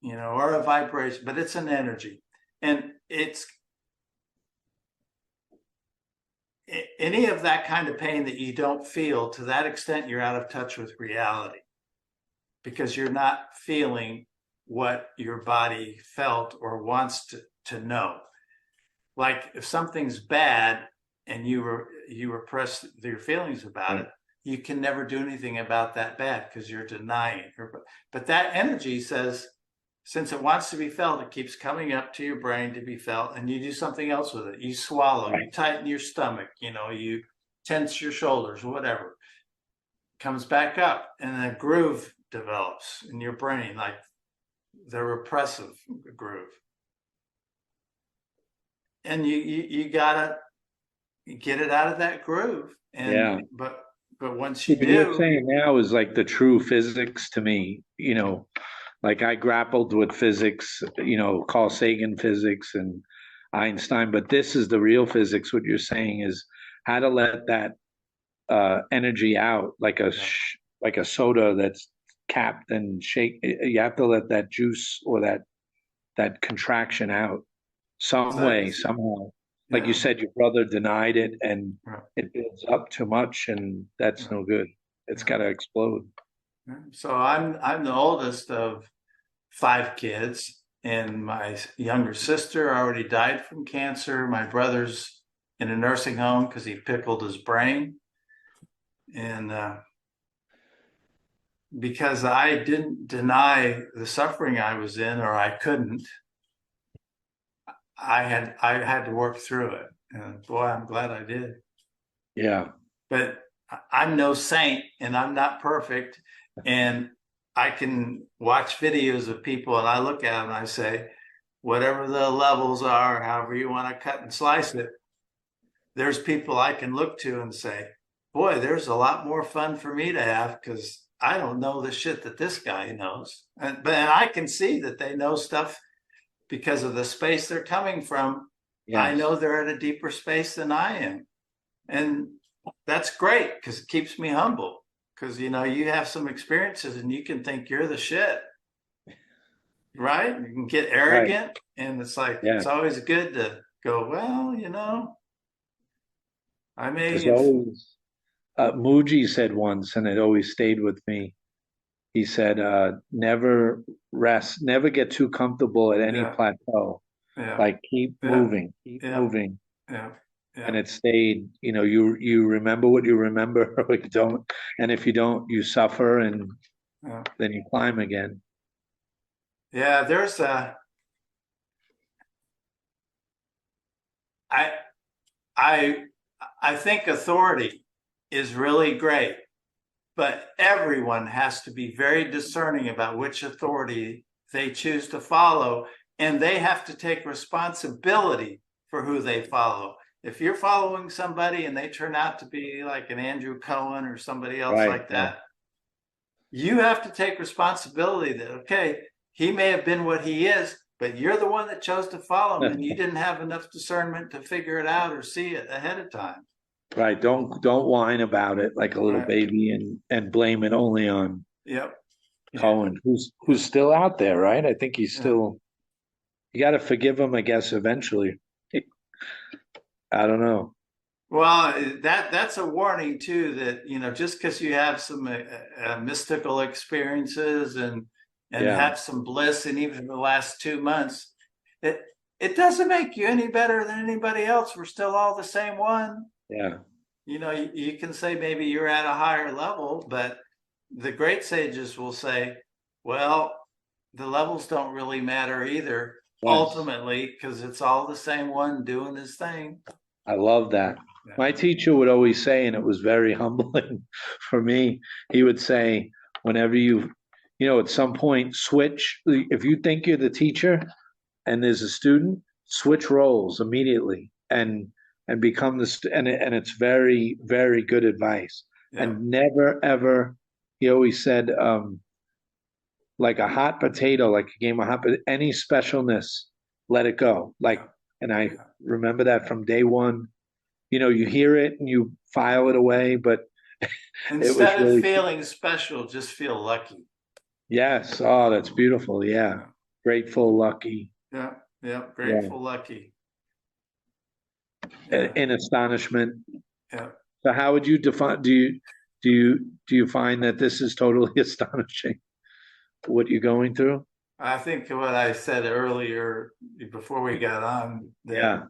or a vibration, but it's an energy. And it's any of that kind of pain that you don't feel, to that extent, you're out of touch with reality, because you're not feeling what your body felt or wants to know. Like if something's bad and you repress your feelings about it, you can never do anything about that bad because you're denying it. But that energy says, since it wants to be felt, it keeps coming up to your brain to be felt, and you do something else with it. You swallow, you tighten your stomach, you tense your shoulders, whatever. Comes back up, and a groove develops in your brain, like the repressive groove. And you gotta get it out of that groove. And but once you do,
what you're saying now is like the true physics to me, like I grappled with physics, Carl Sagan physics and Einstein, but this is the real physics. What you're saying is how to let that energy out, like a soda that's capped and shake. You have to let that juice or that contraction out some way, somehow. Like you said, your brother denied it, and it builds up too much, and that's no good. It's got to explode.
So I'm the oldest of 5 kids, and my younger sister already died from cancer. My brother's in a nursing home because he pickled his brain. And because I didn't deny the suffering I was in, or I couldn't, I had to work through it. And boy, I'm glad I did.
Yeah.
But I'm no saint, and I'm not perfect. And I can watch videos of people, and I look at them and I say, whatever the levels are, however you want to cut and slice it, there's people I can look to and say, boy, there's a lot more fun for me to have, because I don't know the shit that this guy knows. And I can see that they know stuff because of the space they're coming from. Yes. I know they're at a deeper space than I am. And that's great, because it keeps me humble. Because, you have some experiences and you can think you're the shit, right? You can get arrogant, right. And it's like, It's always good to go, well, I may.
Always, Muji said once, and it always stayed with me. He said, never rest, never get too comfortable at any plateau. Yeah. Like keep moving, keep moving.
Yeah. Yeah.
And it stayed, you remember what you remember, or you don't. And if you don't, you suffer, and then you climb again.
Yeah, there's I think authority is really great, but everyone has to be very discerning about which authority they choose to follow, and they have to take responsibility for who they follow. If you're following somebody and they turn out to be like an Andrew Cohen or somebody else like that, you have to take responsibility that, okay, he may have been what he is, but you're the one that chose to follow him, and you didn't have enough discernment to figure it out or see it ahead of time.
Right. Don't whine about it like a little baby and blame it only on Cohen, who's still out there, right? I think he's still, you got to forgive him, I guess, eventually. I don't know.
Well, that's a warning too, that, just because you have some mystical experiences and have some bliss, and even in the last 2 months, it doesn't make you any better than anybody else. We're still all the same one.
Yeah.
You can say maybe you're at a higher level, but the great sages will say, well, the levels don't really matter either,
Yes.
ultimately, because it's all the same one doing his thing.
I love that.
Yeah.
My teacher would always say, and it was very humbling for me, he would say, whenever at some point, switch, if you think you're the teacher and there's a student, switch roles immediately and become and it's very, very good advice.
Yeah.
And never, ever, he always said, like a hot potato, like a game of hot potato, any specialness, let it go. And I remember that from day one. You hear it and you file it away, but
instead of feeling special, just feel lucky.
Yes. Oh, that's beautiful. Yeah. Grateful, lucky.
Yeah. Yeah. Grateful, lucky.
In astonishment.
Yeah.
So how would you define, do you find that this is totally astonishing, what you're going through?
I think what I said earlier before we got on, that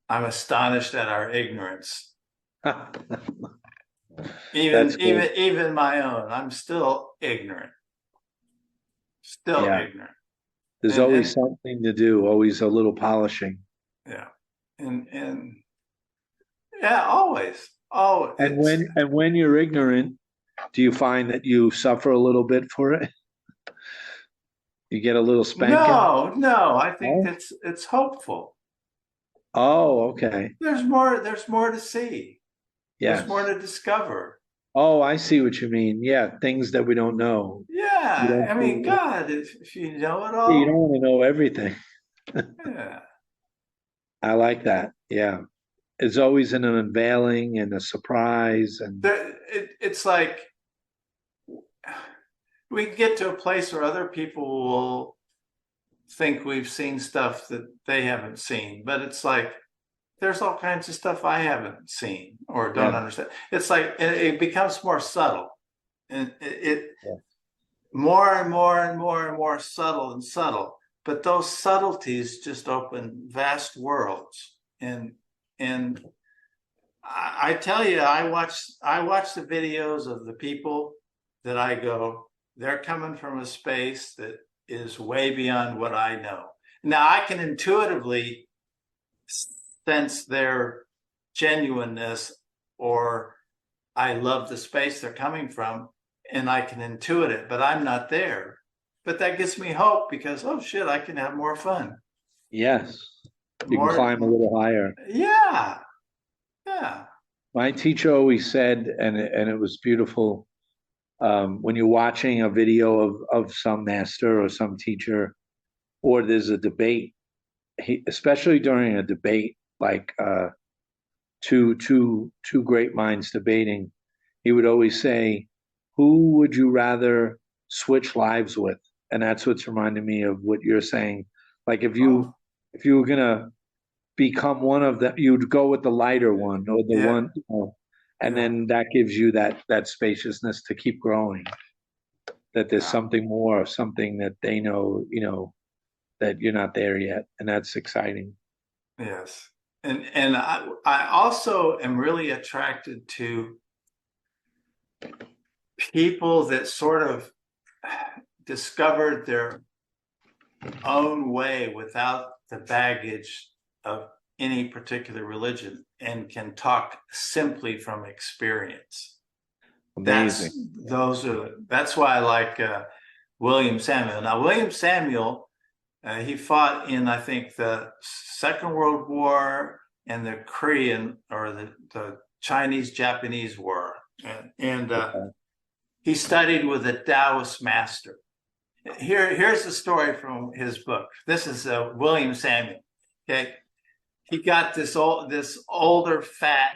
I'm astonished at our ignorance. Even my own, I'm still ignorant. Ignorant.
There's always something to do, always a little polishing.
Yeah. And yeah, always. Oh,
and when you're ignorant, do you find that you suffer a little bit for it? You get a little spanking?
No. I think it's hopeful.
Oh, okay.
There's more to see.
Yes.
There's more to discover.
Oh, I see what you mean. Yeah, things that we don't know.
Yeah, I mean, God, if you know it all.
You don't want to know everything.
Yeah.
I like that. Yeah. It's always an unveiling and a surprise. And
it's like we get to a place where other people will think we've seen stuff that they haven't seen, but it's like there's all kinds of stuff I haven't seen or don't understand. It's like it becomes more subtle, and more and more and more and more subtle and subtle. But those subtleties just open vast worlds, and I tell you, I watch the videos of the people that I go, they're coming from a space that is way beyond what I know. Now I can intuitively sense their genuineness, or I love the space they're coming from, and I can intuit it, but I'm not there. But that gives me hope because, oh shit, I can have more fun.
Yes. You can climb a little higher.
Yeah.
My teacher always said, and it was beautiful, when you're watching a video of some master or some teacher, or there's a debate, especially during a debate, like two great minds debating, he would always say, who would you rather switch lives with? And that's what's reminding me of what you're saying. Like if you were gonna become one of them, you'd go with the lighter one or the one, and then that gives you that spaciousness to keep growing. That there's something more, something that they know, that you're not there yet, and that's exciting.
Yes, and I also am really attracted to people that sort of discovered their own way without the baggage of any particular religion and can talk simply from experience.
Amazing.
That's why I like William Samuel. Now, William Samuel, he fought in, I think, the Second World War and the Korean or the Chinese-Japanese War. And he studied with a Taoist master. Here's the story from his book. This is William Samuel. Okay, he got this older, fat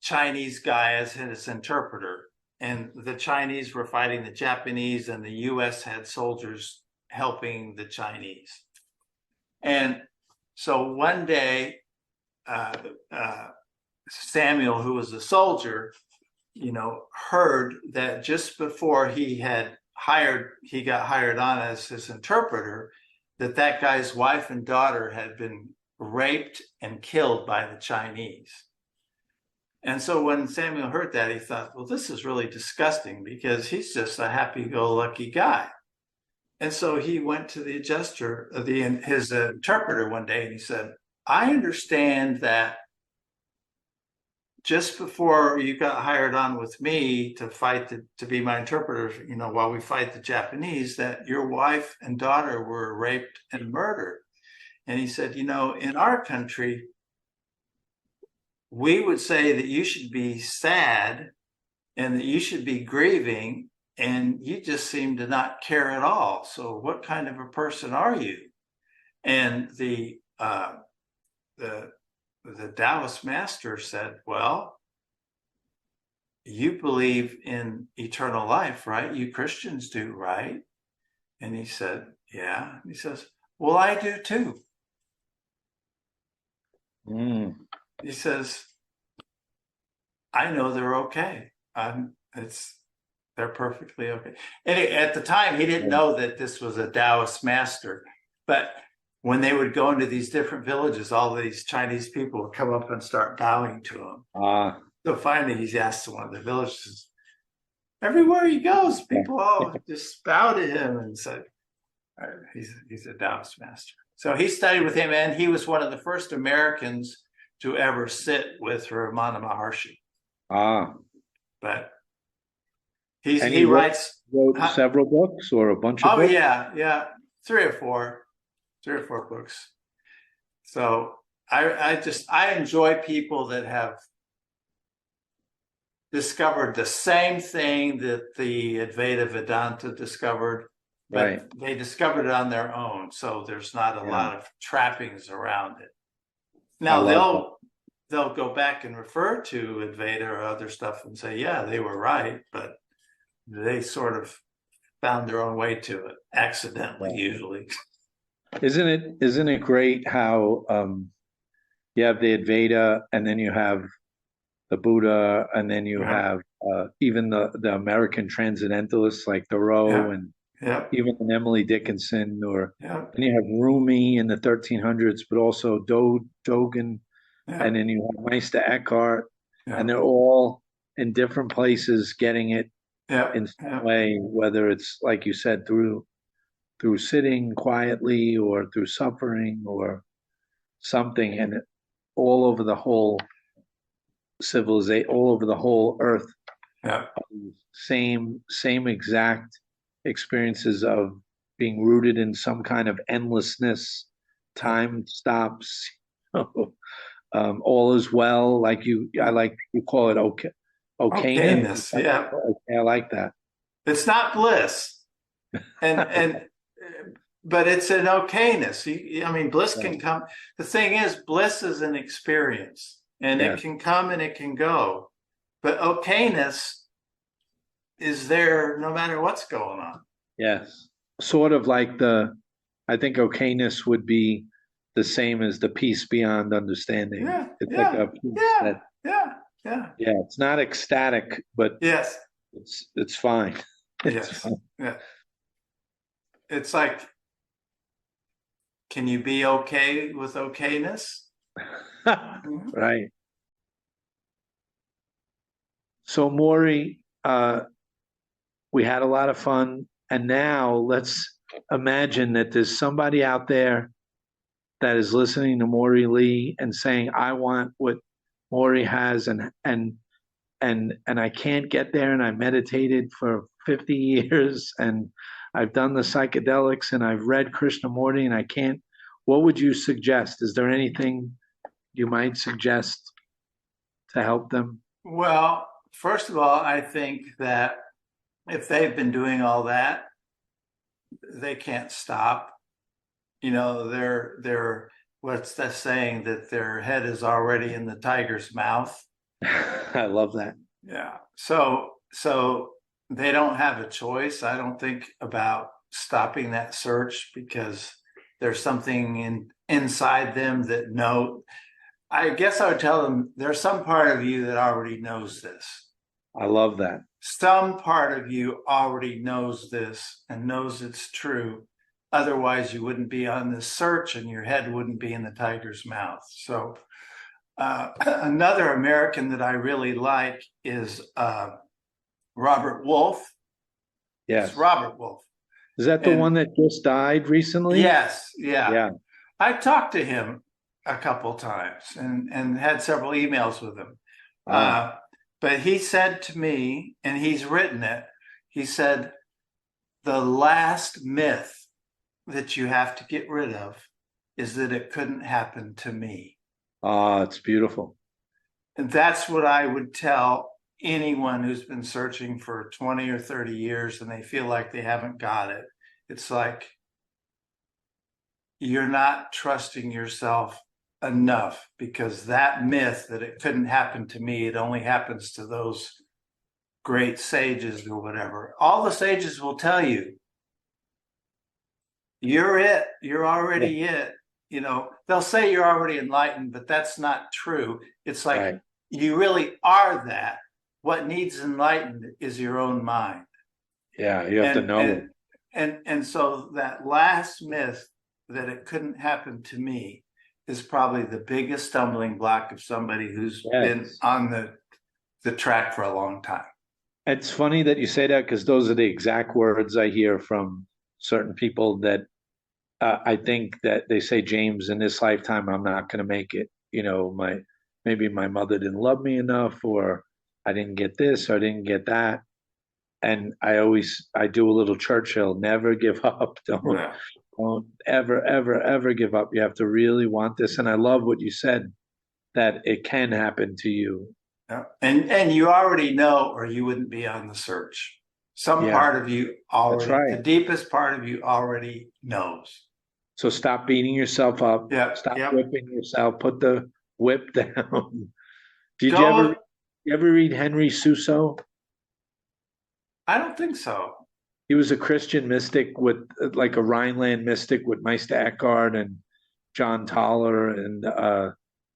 Chinese guy as his interpreter, and the Chinese were fighting the Japanese, and the U.S. had soldiers helping the Chinese. And so one day, Samuel, who was a soldier, heard that just before he got hired on as his interpreter, that guy's wife and daughter had been raped and killed by the Chinese. And so when Samuel heard that, he thought, well, this is really disgusting because he's just a happy-go-lucky guy. And so he went to the adjuster, his interpreter one day, and he said, I understand that just before you got hired on with me to be my interpreter, while we fight the Japanese, that your wife and daughter were raped and murdered. And he said, in our country, we would say that you should be sad and that you should be grieving, and you just seem to not care at all. So what kind of a person are you? And the Taoist master said, well, you believe in eternal life, right? You Christians do, right? And he said, yeah. And he says, well, I do too. He says, I know they're okay. They're perfectly okay. And at the time, he didn't know that this was a Taoist master. But when they would go into these different villages, all these Chinese people would come up and start bowing to him. So finally, he's asked one of the villages, everywhere he goes, people all just bow to him and said, he's a Taoist master. So he studied with him, and he was one of the first Americans to ever sit with Ramana Maharshi. But he wrote
several books or a bunch of books?
Yeah. Three or four books. So I enjoy people that have discovered the same thing that the Advaita Vedanta discovered, but they discovered it on their own. So there's not a lot of trappings around it. Now they'll go back and refer to Advaita or other stuff and say, yeah, they were right, but they sort of found their own way to it accidentally, usually.
Isn't it great how you have the Advaita, and then you have the Buddha, and then you have even the American transcendentalists like Thoreau and even Emily Dickinson, and you have Rumi in the 1300s, but also Dogen, and then you have Meister Eckhart, and they're all in different places getting it in some way, whether it's like you said through sitting quietly or through suffering or something, and all over the whole civilization, all over the whole earth, same exact experiences of being rooted in some kind of endlessness. Time stops. All is well. I like you call it okayness. I like that.
It's not bliss, but it's an okayness. Bliss can come. The thing is, bliss is an experience, and it can come and it can go. But okayness is there no matter what's going on.
Yes. Sort of like I think okayness would be the same as the peace beyond understanding. It's like a peace it's not ecstatic, but it's fine. Fine.
It's like, can you be okay with okayness?
Right. So Maury, we had a lot of fun, and now let's imagine that there's somebody out there that is listening to Maury Lee and saying, I want what Maury has, and I can't get there, and I meditated for 50 years, and I've done the psychedelics, and I've read Krishnamurti, and I can't. What would you suggest? Is there anything you might suggest to help them?
Well, first of all, I think that if they've been doing all that, they can't stop. They're what's that saying, that their head is already in the tiger's mouth?
I love that.
Yeah. So they don't have a choice, I don't think, about stopping that search, because there's something inside them that I guess I would tell them there's some part of you that already knows this.
I love that.
Some part of you already knows this and knows it's true. Otherwise, you wouldn't be on this search and your head wouldn't be in the tiger's mouth. So another American that I really like is Robert Wolfe.
Yes.
It's Robert Wolfe.
Is that the one that just died recently?
Yes. Yeah.
Yeah.
I talked to him a couple times and had several emails with him. But he said to me, and he's written it, he said, the last myth that you have to get rid of is that it couldn't happen to me.
It's beautiful.
And that's what I would tell anyone who's been searching for 20 or 30 years and they feel like they haven't got it. It's like, you're not trusting yourself enough, because that myth that it couldn't happen to me, it only happens to those great sages or whatever. All the sages will tell you, you're it. You're already it. You know, they'll say you're already enlightened, but that's not true. It's like you really are that. What needs enlightened is your own mind.
Yeah, you have to know.
And so that last myth that it couldn't happen to me is probably the biggest stumbling block of somebody who's been on the track for a long time.
It's funny that you say that, because those are the exact words I hear from certain people that I think that they say, James, in this lifetime, I'm not going to make it. You know, maybe my mother didn't love me enough, or I didn't get this, or I didn't get that. And I do a little Churchill, never give up. Don't ever, ever, ever give up. You have to really want this. And I love what you said, that it can happen to you.
Yeah. And you already know, or you wouldn't be on the search. Some part of you already, the deepest part of you already knows.
So stop beating yourself up. Stop whipping yourself. Put the whip down. Did you ever read Henry Suso?
I don't think so.
He was a Christian mystic, with like a Rhineland mystic with Meister Eckhart and John Tauler and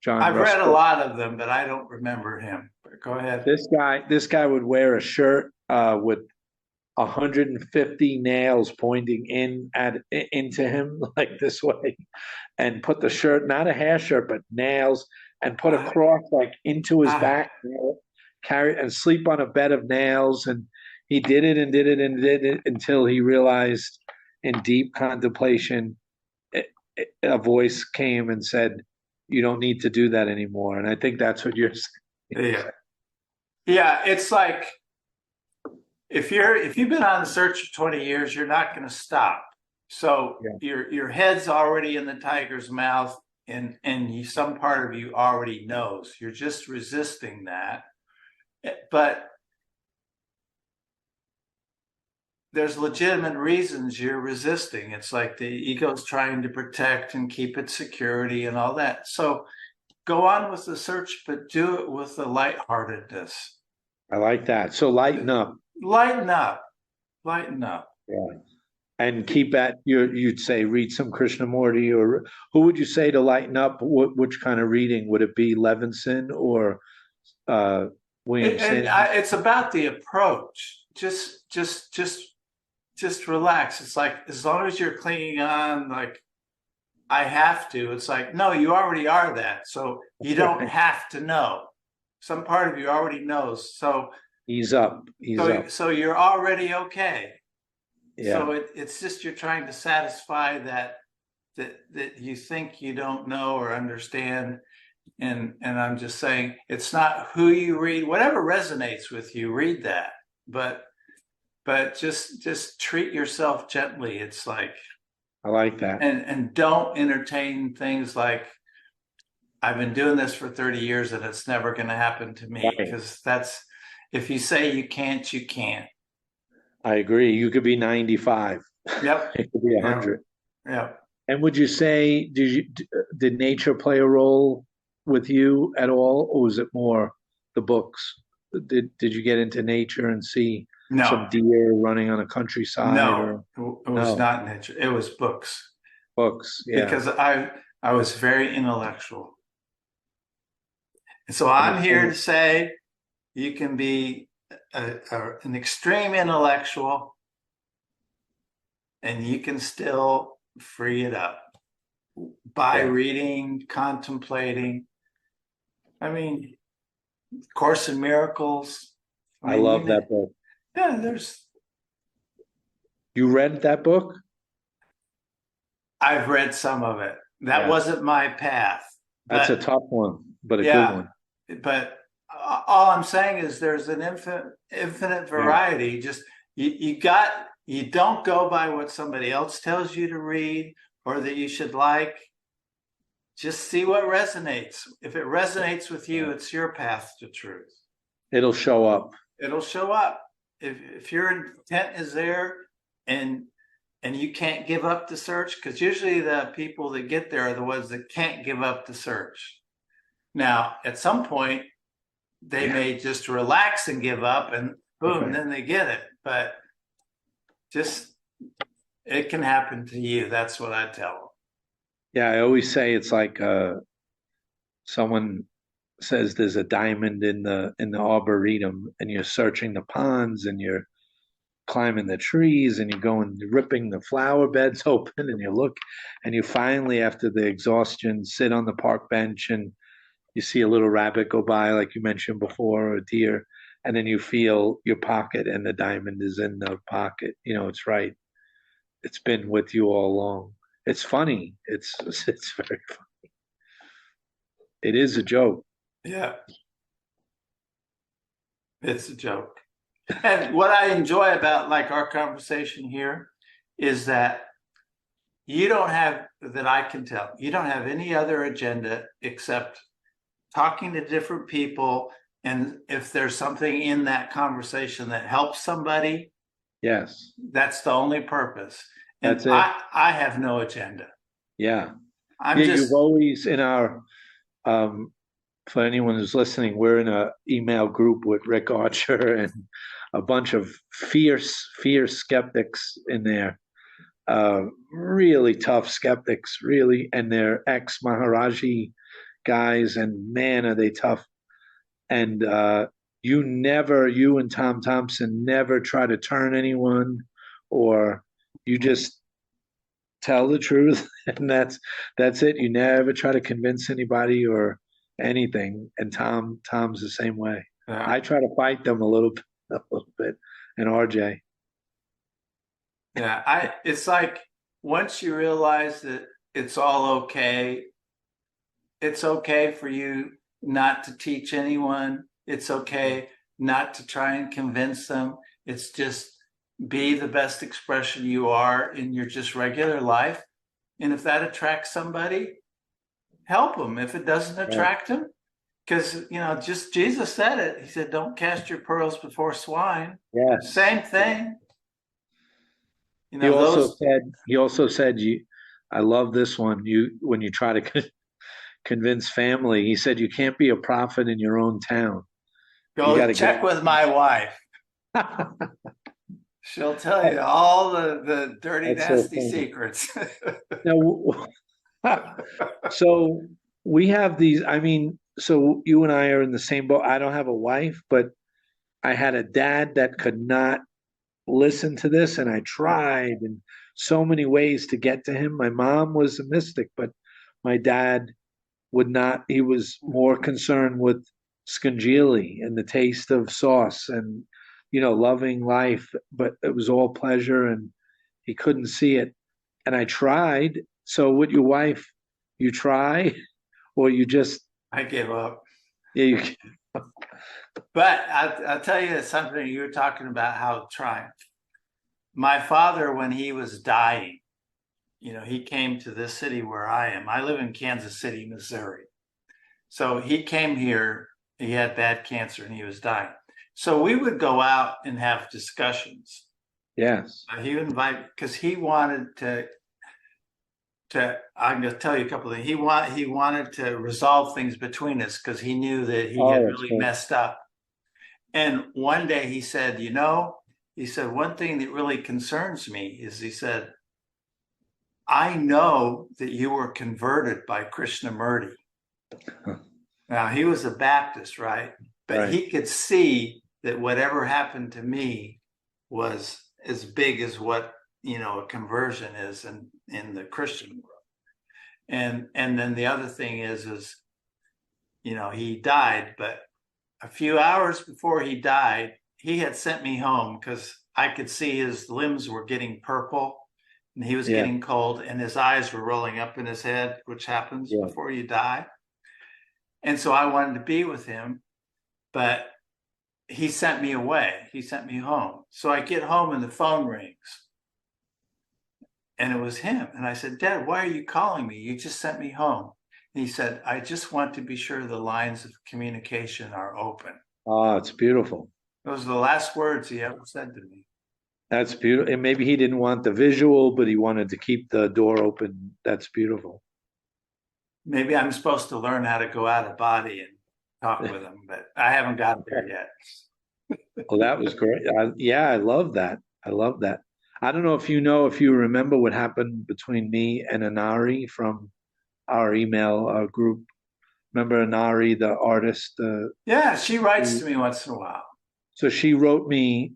John.
I've read a lot of them, but I don't remember him. But go ahead.
This guy would wear a shirt with 150 nails pointing into him like this way, and put the shirt, not a hair shirt, but nails, and put a cross like into his back, carry and sleep on a bed of nails. And he did it and did it and did it until he realized, in deep contemplation, a voice came and said, you don't need to do that anymore. And I think that's what you're saying.
Yeah, it's like, if you've been on the search for 20 years, you're not going to stop. So your head's already in the tiger's mouth, and some part of you already knows. You're just resisting that. But there's legitimate reasons you're resisting. It's like the ego's trying to protect and keep its security and all that. So go on with the search, but do it with the lightheartedness.
I like that. So lighten up.
Lighten up. Lighten up.
Yeah. And keep at you'd say, read some Krishnamurti, or who would you say to lighten up? Which kind of reading would it be? Levenson or William Sanders?
It's about the approach. Just relax. It's like, as long as you're clinging on, like, I have to, it's like, no, you already are that. So you don't have to know. Some part of you already knows. So
ease up.
So you're already okay.
Yeah.
So it's just, you're trying to satisfy that you think you don't know or understand. And I'm just saying, it's not who you read. Whatever resonates with you, read that. But just treat yourself gently. It's like,
I like that.
And don't entertain things like, I've been doing this for 30 years and it's never going to happen to me. Because that's, if you say you can't, you can't.
I agree. You could be 95.
Yep.
It could be 100.
Yep.
And would you say, did nature play a role with you at all, or was it more the books? Did you get into nature and see some deer running on a countryside?
No, it was not nature. It was books.
Books, yeah.
Because I was very intellectual. And so I'm here to say, you can be an extreme intellectual and you can still free it up by reading, contemplating. I mean, Course in Miracles.
I love that book.
Yeah,
You read that book?
I've read some of it. That wasn't my path.
That's a tough one, but a good one.
But all I'm saying is there's an infinite variety. Just you don't go by what somebody else tells you to read or that you should like. Just see what resonates. If it resonates with you, it's your path to truth.
It'll show up.
It'll show up. If your intent is there and you can't give up the search, because usually the people that get there are the ones that can't give up the search. Now, at some point, they may just relax and give up and boom, then they get it. But just, it can happen to you. That's what I tell them.
Yeah, I always say it's like someone says there's a diamond in the arboretum, and you're searching the ponds, and you're climbing the trees, and you're going ripping the flower beds open, and you look, and you finally, after the exhaustion, sit on the park bench, and you see a little rabbit go by, like you mentioned before, or a deer, and then you feel your pocket, and the diamond is in the pocket. You know, it's right. It's been with you all along. It's funny. It's very funny. It is a joke.
Yeah. It's a joke. And what I enjoy about like our conversation here is that you don't have, that I can tell, you don't have any other agenda except talking to different people. And if there's something in that conversation that helps somebody,
yes,
that's the only purpose. And
that's it.
I have no agenda.
Yeah. You've always, in our, for anyone who's listening, we're in a email group with Rick Archer and a bunch of fierce skeptics in there. Really tough skeptics, really, and they're ex-Maharaji guys, and man, are they tough. And you and Tom Thompson never try to turn anyone, or you just tell the truth, and that's it. You never try to convince anybody or anything. And Tom's the same way. Yeah. I try to fight them a little bit, and RJ.
Yeah, it's like once you realize that it's all okay, it's okay for you not to teach anyone. It's okay not to try and convince them. It's just be the best expression you are in your just regular life. And if that attracts somebody, help them. If it doesn't attract them, because, just Jesus said it. He said, don't cast your pearls before swine.
Yeah.
Same thing.
He also said, I love this one. When you try to convince family, he said, you can't be a prophet in your own town.
Go check with my wife. She'll tell you all the dirty, nasty secrets.
So we have these, so you and I are in the same boat. I don't have a wife, but I had a dad that could not listen to this, and I tried in so many ways to get to him. My mom was a mystic, but my dad would not. He was more concerned with Skangili and the taste of sauce and, loving life, but it was all pleasure, and he couldn't see it. And I tried. So with your wife, you try, or you just...
I gave up.
Yeah, you gave up.
But I'll tell you something. You were talking about how trying. My father, when he was dying, he came to this city where I am. I live in Kansas City, Missouri. So he came here. He had bad cancer and he was dying. So we would go out and have discussions.
Yes.
He would invite, because he wanted to I'm going to tell you a couple of things. He wanted to resolve things between us because he knew that he had really messed up. And one day he said, one thing that really concerns me is, he said, I know that you were converted by Krishnamurti. Now, he was a Baptist, right? But he could see that whatever happened to me was as big as what a conversion is in the Christian world. And then the other thing is he died, but a few hours before he died, he had sent me home because I could see his limbs were getting purple and he was getting cold and his eyes were rolling up in his head, which happens before you die. And so I wanted to be with him, but he sent me away. He sent me home. So I get home and the phone rings. And it was him. And I said, Dad, why are you calling me? You just sent me home. And he said, I just want to be sure the lines of communication are open.
Oh, it's beautiful.
Those are the last words he ever said to me.
That's beautiful. And maybe he didn't want the visual, but he wanted to keep the door open. That's beautiful.
Maybe I'm supposed to learn how to go out of body and talk with him, but I haven't got there yet.
Well, that was great. I love that. I love that. I don't know if you remember what happened between me and Anari from our email group. Remember Anari, the artist?
Yeah, she writes to me once in a while.
So she wrote me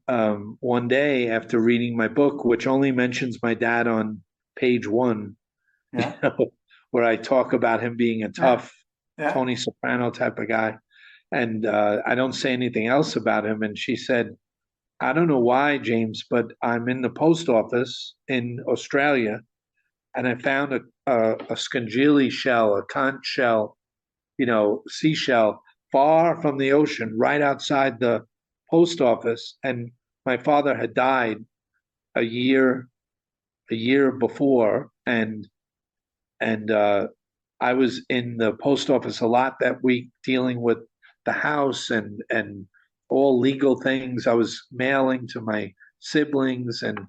one day after reading my book, which only mentions my dad on page 1, where I talk about him being a tough Tony Soprano type of guy. And I don't say anything else about him. And she said, I don't know why, James, but I'm in the post office in Australia, and I found a Skangili shell, a conch shell, seashell, far from the ocean, right outside the post office. And my father had died a year before, and I was in the post office a lot that week dealing with the house and all legal things. I was mailing to my siblings, and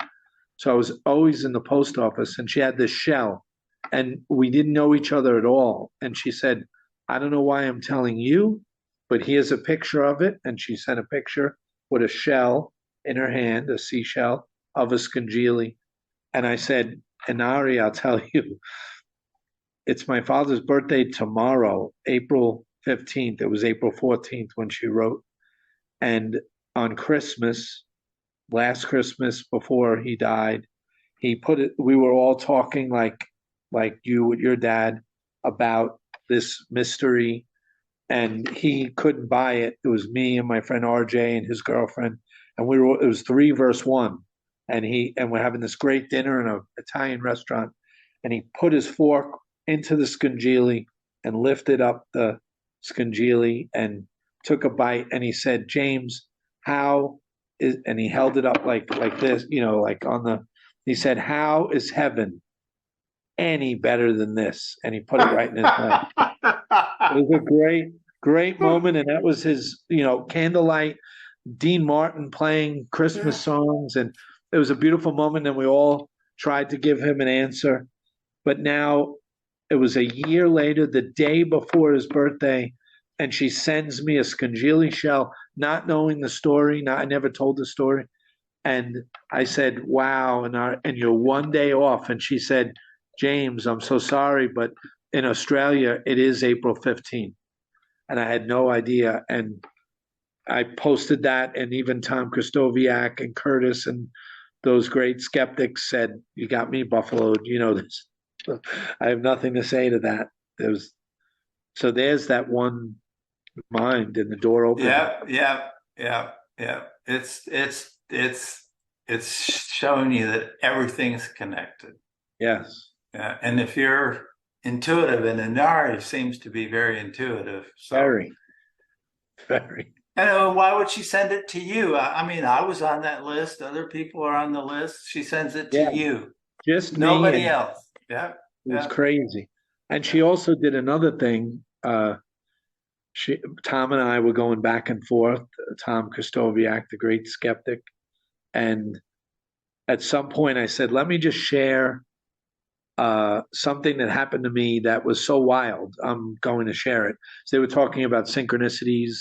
so I was always in the post office. And she had this shell, and we didn't know each other at all. And she said, I don't know why I'm telling you, but here's a picture of it. And she sent a picture with a shell in her hand, a seashell of a Skangili. And I said, Inari, I'll tell you, it's my father's birthday tomorrow, April 15th. It was April 14th when she wrote. And on Christmas, last Christmas before he died, he put it, we were all talking like you with your dad about this mystery, and he couldn't buy it. It was me and my friend RJ and his girlfriend, and it was 3 verse 1. And we're having this great dinner in an Italian restaurant, and he put his fork into the Skangili and lifted up the Skangili and took a bite, and he said, James, and he held it up like this, he said, how is heaven any better than this? And he put it right in his mouth. It was a great moment. And that was his, candlelight, Dean Martin playing Christmas songs. And it was a beautiful moment. And we all tried to give him an answer. But now it was a year later, the day before his birthday, and she sends me a Skangili shell, not knowing the story. I never told the story. And I said, wow, and you're one day off. And she said, James, I'm so sorry, but in Australia, it is April 15th. And I had no idea. And I posted that, and even Tom Kristoviak and Curtis and those great skeptics said, you got me buffaloed, this. I have nothing to say to that. So there's that one mind and the door open.
Yeah. It's showing you that everything's connected.
Yes.
Yeah. And if you're intuitive, and Inari seems to be very intuitive. So.
Very.
And why would she send it to you? I mean, I was on that list. Other people are on the list. She sends it to you.
Just
nobody else. Yeah.
It was crazy. And she also did another thing. Tom and I were going back and forth, Tom Kristoviak, the great skeptic. And at some point I said, let me just share something that happened to me that was so wild. I'm going to share it. So they were talking about synchronicities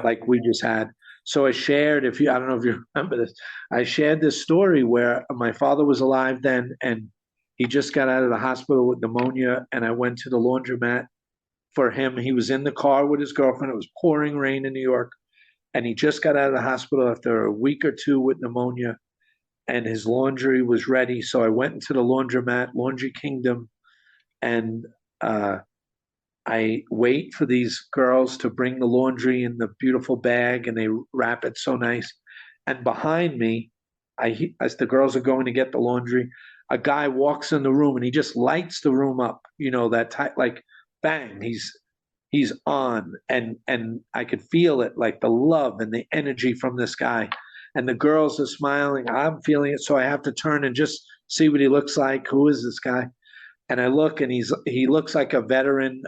like we just had. So I shared, I don't know if you remember this, I shared this story where my father was alive then, and he just got out of the hospital with pneumonia, and I went to the laundromat for him. He was in the car with his girlfriend. It was pouring rain in New York, and he just got out of the hospital after a week or two with pneumonia. and his laundry was ready. So I went into the laundromat, Laundry Kingdom, and I wait for these girls to bring the laundry in the beautiful bag, and they wrap it so nice. And behind me, as the girls are going to get the laundry, a guy walks in the room and he just lights the room up. You know, that type, like bang, he's on, and I could feel it, like the love and the energy from this guy. And the girls are smiling. I'm feeling it, so I have to turn and just see what he looks like. Who is this guy? And I look, and he looks like a veteran,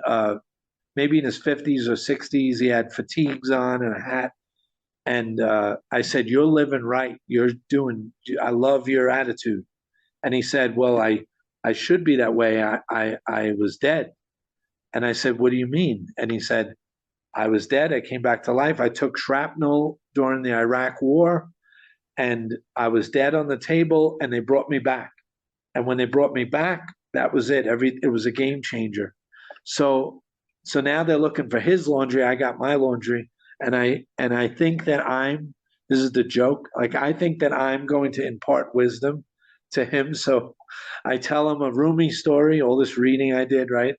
maybe in his 50s or 60s. He had fatigues on and a hat. And I said, "You're living right. You're doing. I love your attitude." And he said, "Well, I should be that way. I was dead." And I said, "What do you mean?" And he said, "I was dead. I came back to life. I took shrapnel during the Iraq War, and I was dead on the table, and they brought me back. And when they brought me back, that was it. It was a game changer. So now they're looking for his laundry. I got my laundry, and I think that this is the joke. Like, I think that I'm going to impart wisdom to him. So I tell him a Rumi story, all this reading I did, right?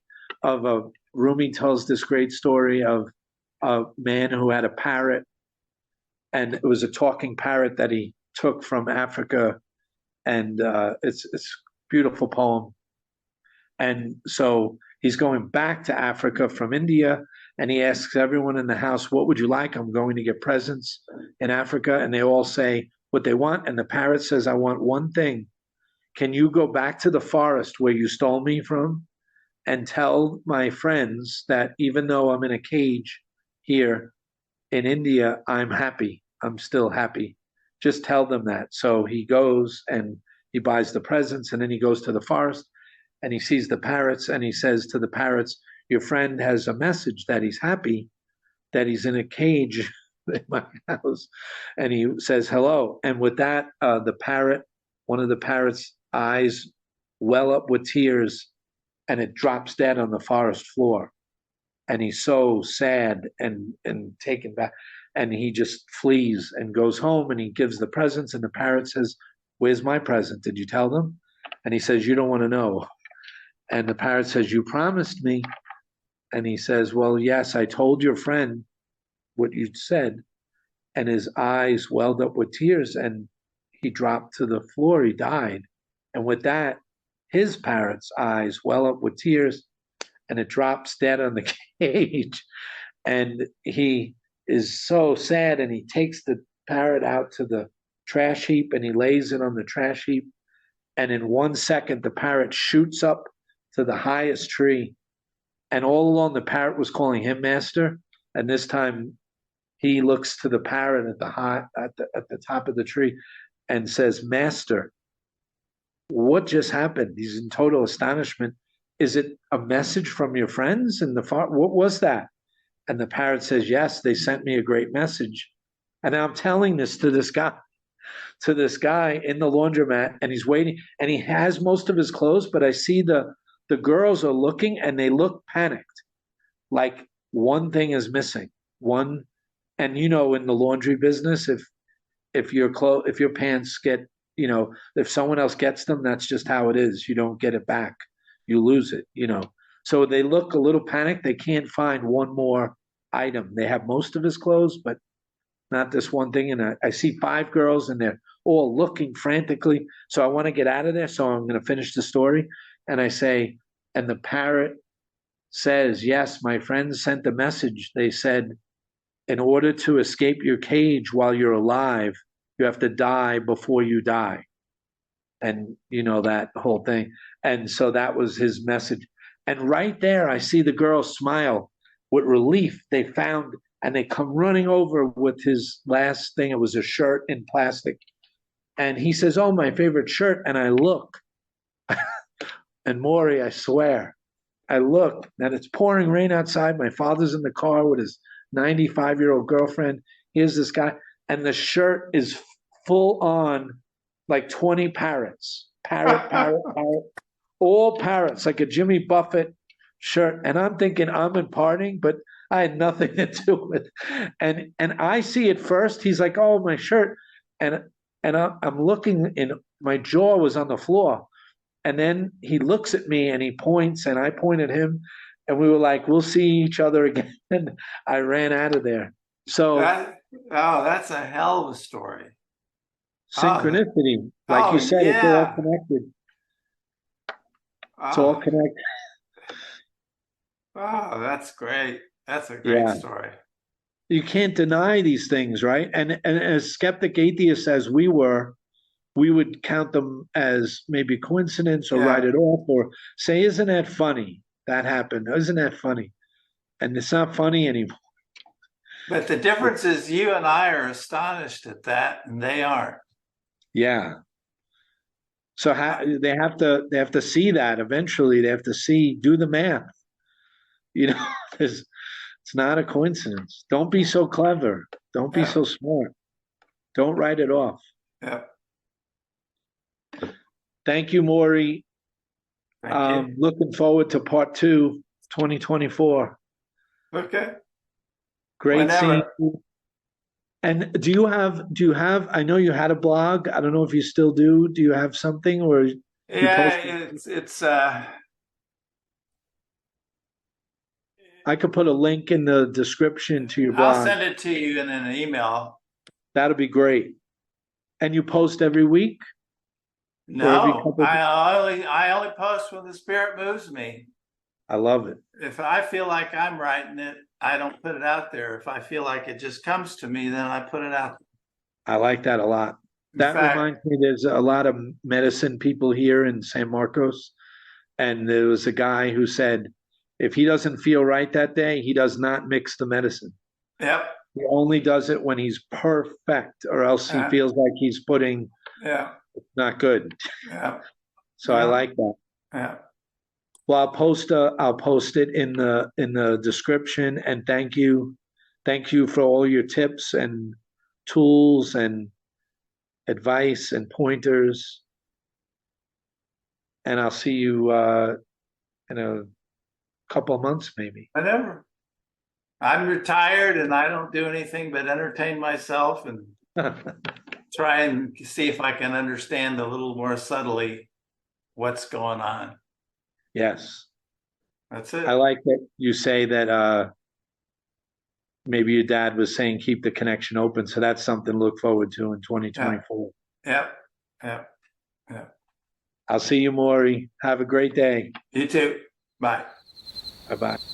Rumi tells this great story of a man who had a parrot, and it was a talking parrot that he took from Africa, and it's a beautiful poem. And so he's going back to Africa from India, and he asks everyone in the house, "What would you like? I'm going to get presents in Africa." And they all say what they want. And the parrot says, "I want one thing. Can you go back to the forest where you stole me from and tell my friends that even though I'm in a cage here in India, I'm happy. I'm still happy. Just tell them that." So he goes and he buys the presents, and then he goes to the forest, and he sees the parrots, and he says to the parrots, "Your friend has a message that he's happy, that he's in a cage in my house." And he says, "Hello." And with that, one of the parrot's eyes well up with tears, and it drops dead on the forest floor. And he's so sad and taken back, and he just flees and goes home, and he gives the presents, and the parrot says, "Where's my present? Did you tell them?" And he says, "You don't want to know." And the parrot says, "You promised me." And he says, "Well, yes, I told your friend what you said." And his eyes welled up with tears, and he dropped to the floor. He died. And with that, his parrot's eyes well up with tears, and it drops dead on the cage. And he is so sad, and he takes the parrot out to the trash heap, and he lays it on the trash heap. And in 1 second, the parrot shoots up to the highest tree. And all along, the parrot was calling him master. And this time, he looks to the parrot at the top of the tree and says, "Master, what just happened?" He's in total astonishment. "Is it a message from your friends in the far? What was that?" And the parrot says, "Yes, they sent me a great message." And I'm telling this to this guy in the laundromat, and he's waiting, and he has most of his clothes, but I see the girls are looking, and they look panicked, like one thing is missing. One, and in the laundry business, if your pants get, if someone else gets them, that's just how it is. You don't get it back. You lose it. So they look a little panicked. They can't find one more item. They have most of his clothes, but not this one thing. And I see 5 girls, and they're all looking frantically. So I want to get out of there. So I'm going to finish the story. And I say, and the parrot says, "Yes, my friends sent a message. They said, in order to escape your cage while you're alive, you have to die before you die." And that whole thing. And so that was his message. And right there, I see the girls smile with relief. They found, and they come running over with his last thing. It was a shirt in plastic. And he says, "Oh, my favorite shirt." And I look, and Maury, I swear, I look, and it's pouring rain outside. My father's in the car with his 95-year-old girlfriend. Here's this guy, and the shirt is full on, like 20 parrots, parrot, all parrots, like a Jimmy Buffett shirt. And I'm thinking I'm imparting, but I had nothing to do with it. And I see it first. He's like, "Oh, my shirt." And And I'm looking, and my jaw was on the floor. And then he looks at me and he points, and I point at him, and we were like, "We'll see each other again." And I ran out of there. So
That's a hell of a story.
synchronicity, like
Oh
you said, it's all
yeah.
connected. It's all
Oh,
connected.
oh, that's great. That's a great
Yeah.
story.
You can't deny these things, right? And as skeptic atheists as we were, we would count them as maybe coincidence or write
Yeah.
it off or say, "Isn't that funny? That happened. Isn't that funny?" And it's not funny anymore.
But the difference is you and I are astonished at that, and they aren't.
Yeah. So they have to see that eventually. They have to do the math. You know, it's not a coincidence. Don't be so clever. Don't be
Yeah.
so smart. Don't write it off.
Yeah.
Thank you, Maury.
Thank you.
Looking forward to part 2, 2024.
Okay.
Great seeing
Whenever.
you. And do you have, I know you had a blog. I don't know if you still do. Do you have something or you
Yeah,
post?
it's
I could put a link in the description to your
I'll
blog.
send it to you in an email.
That'll be great. And you post every week or every
No,
couple of,
I only post when the spirit moves me.
I love it.
If I feel like I'm writing it, I don't put it out there. If I feel like it just comes to me, then I put it out
I like that a lot.
there. In
That
fact,
reminds me, there's a lot of medicine people here in San Marcos. And there was a guy who said, if he doesn't feel right that day, he does not mix the medicine.
yep.
He only does it when he's perfect, or else he
Uh,
feels like he's putting
yeah.
not good.
Yeah.
So I
Yeah.
like that.
Yeah.
Well, I'll post it in the description. And thank you for all your tips and tools and advice and pointers. And I'll see you in a couple of months, maybe.
Whatever. I'm retired and I don't do anything but entertain myself and try and see if I can understand a little more subtly what's going on.
Yes.
That's it.
I like that you say that maybe your dad was saying keep the connection open. So that's something to look forward to in 2024.
Yep. Yep. Yep.
I'll see you, Maury. Have a great day.
You too. Bye.
Bye bye.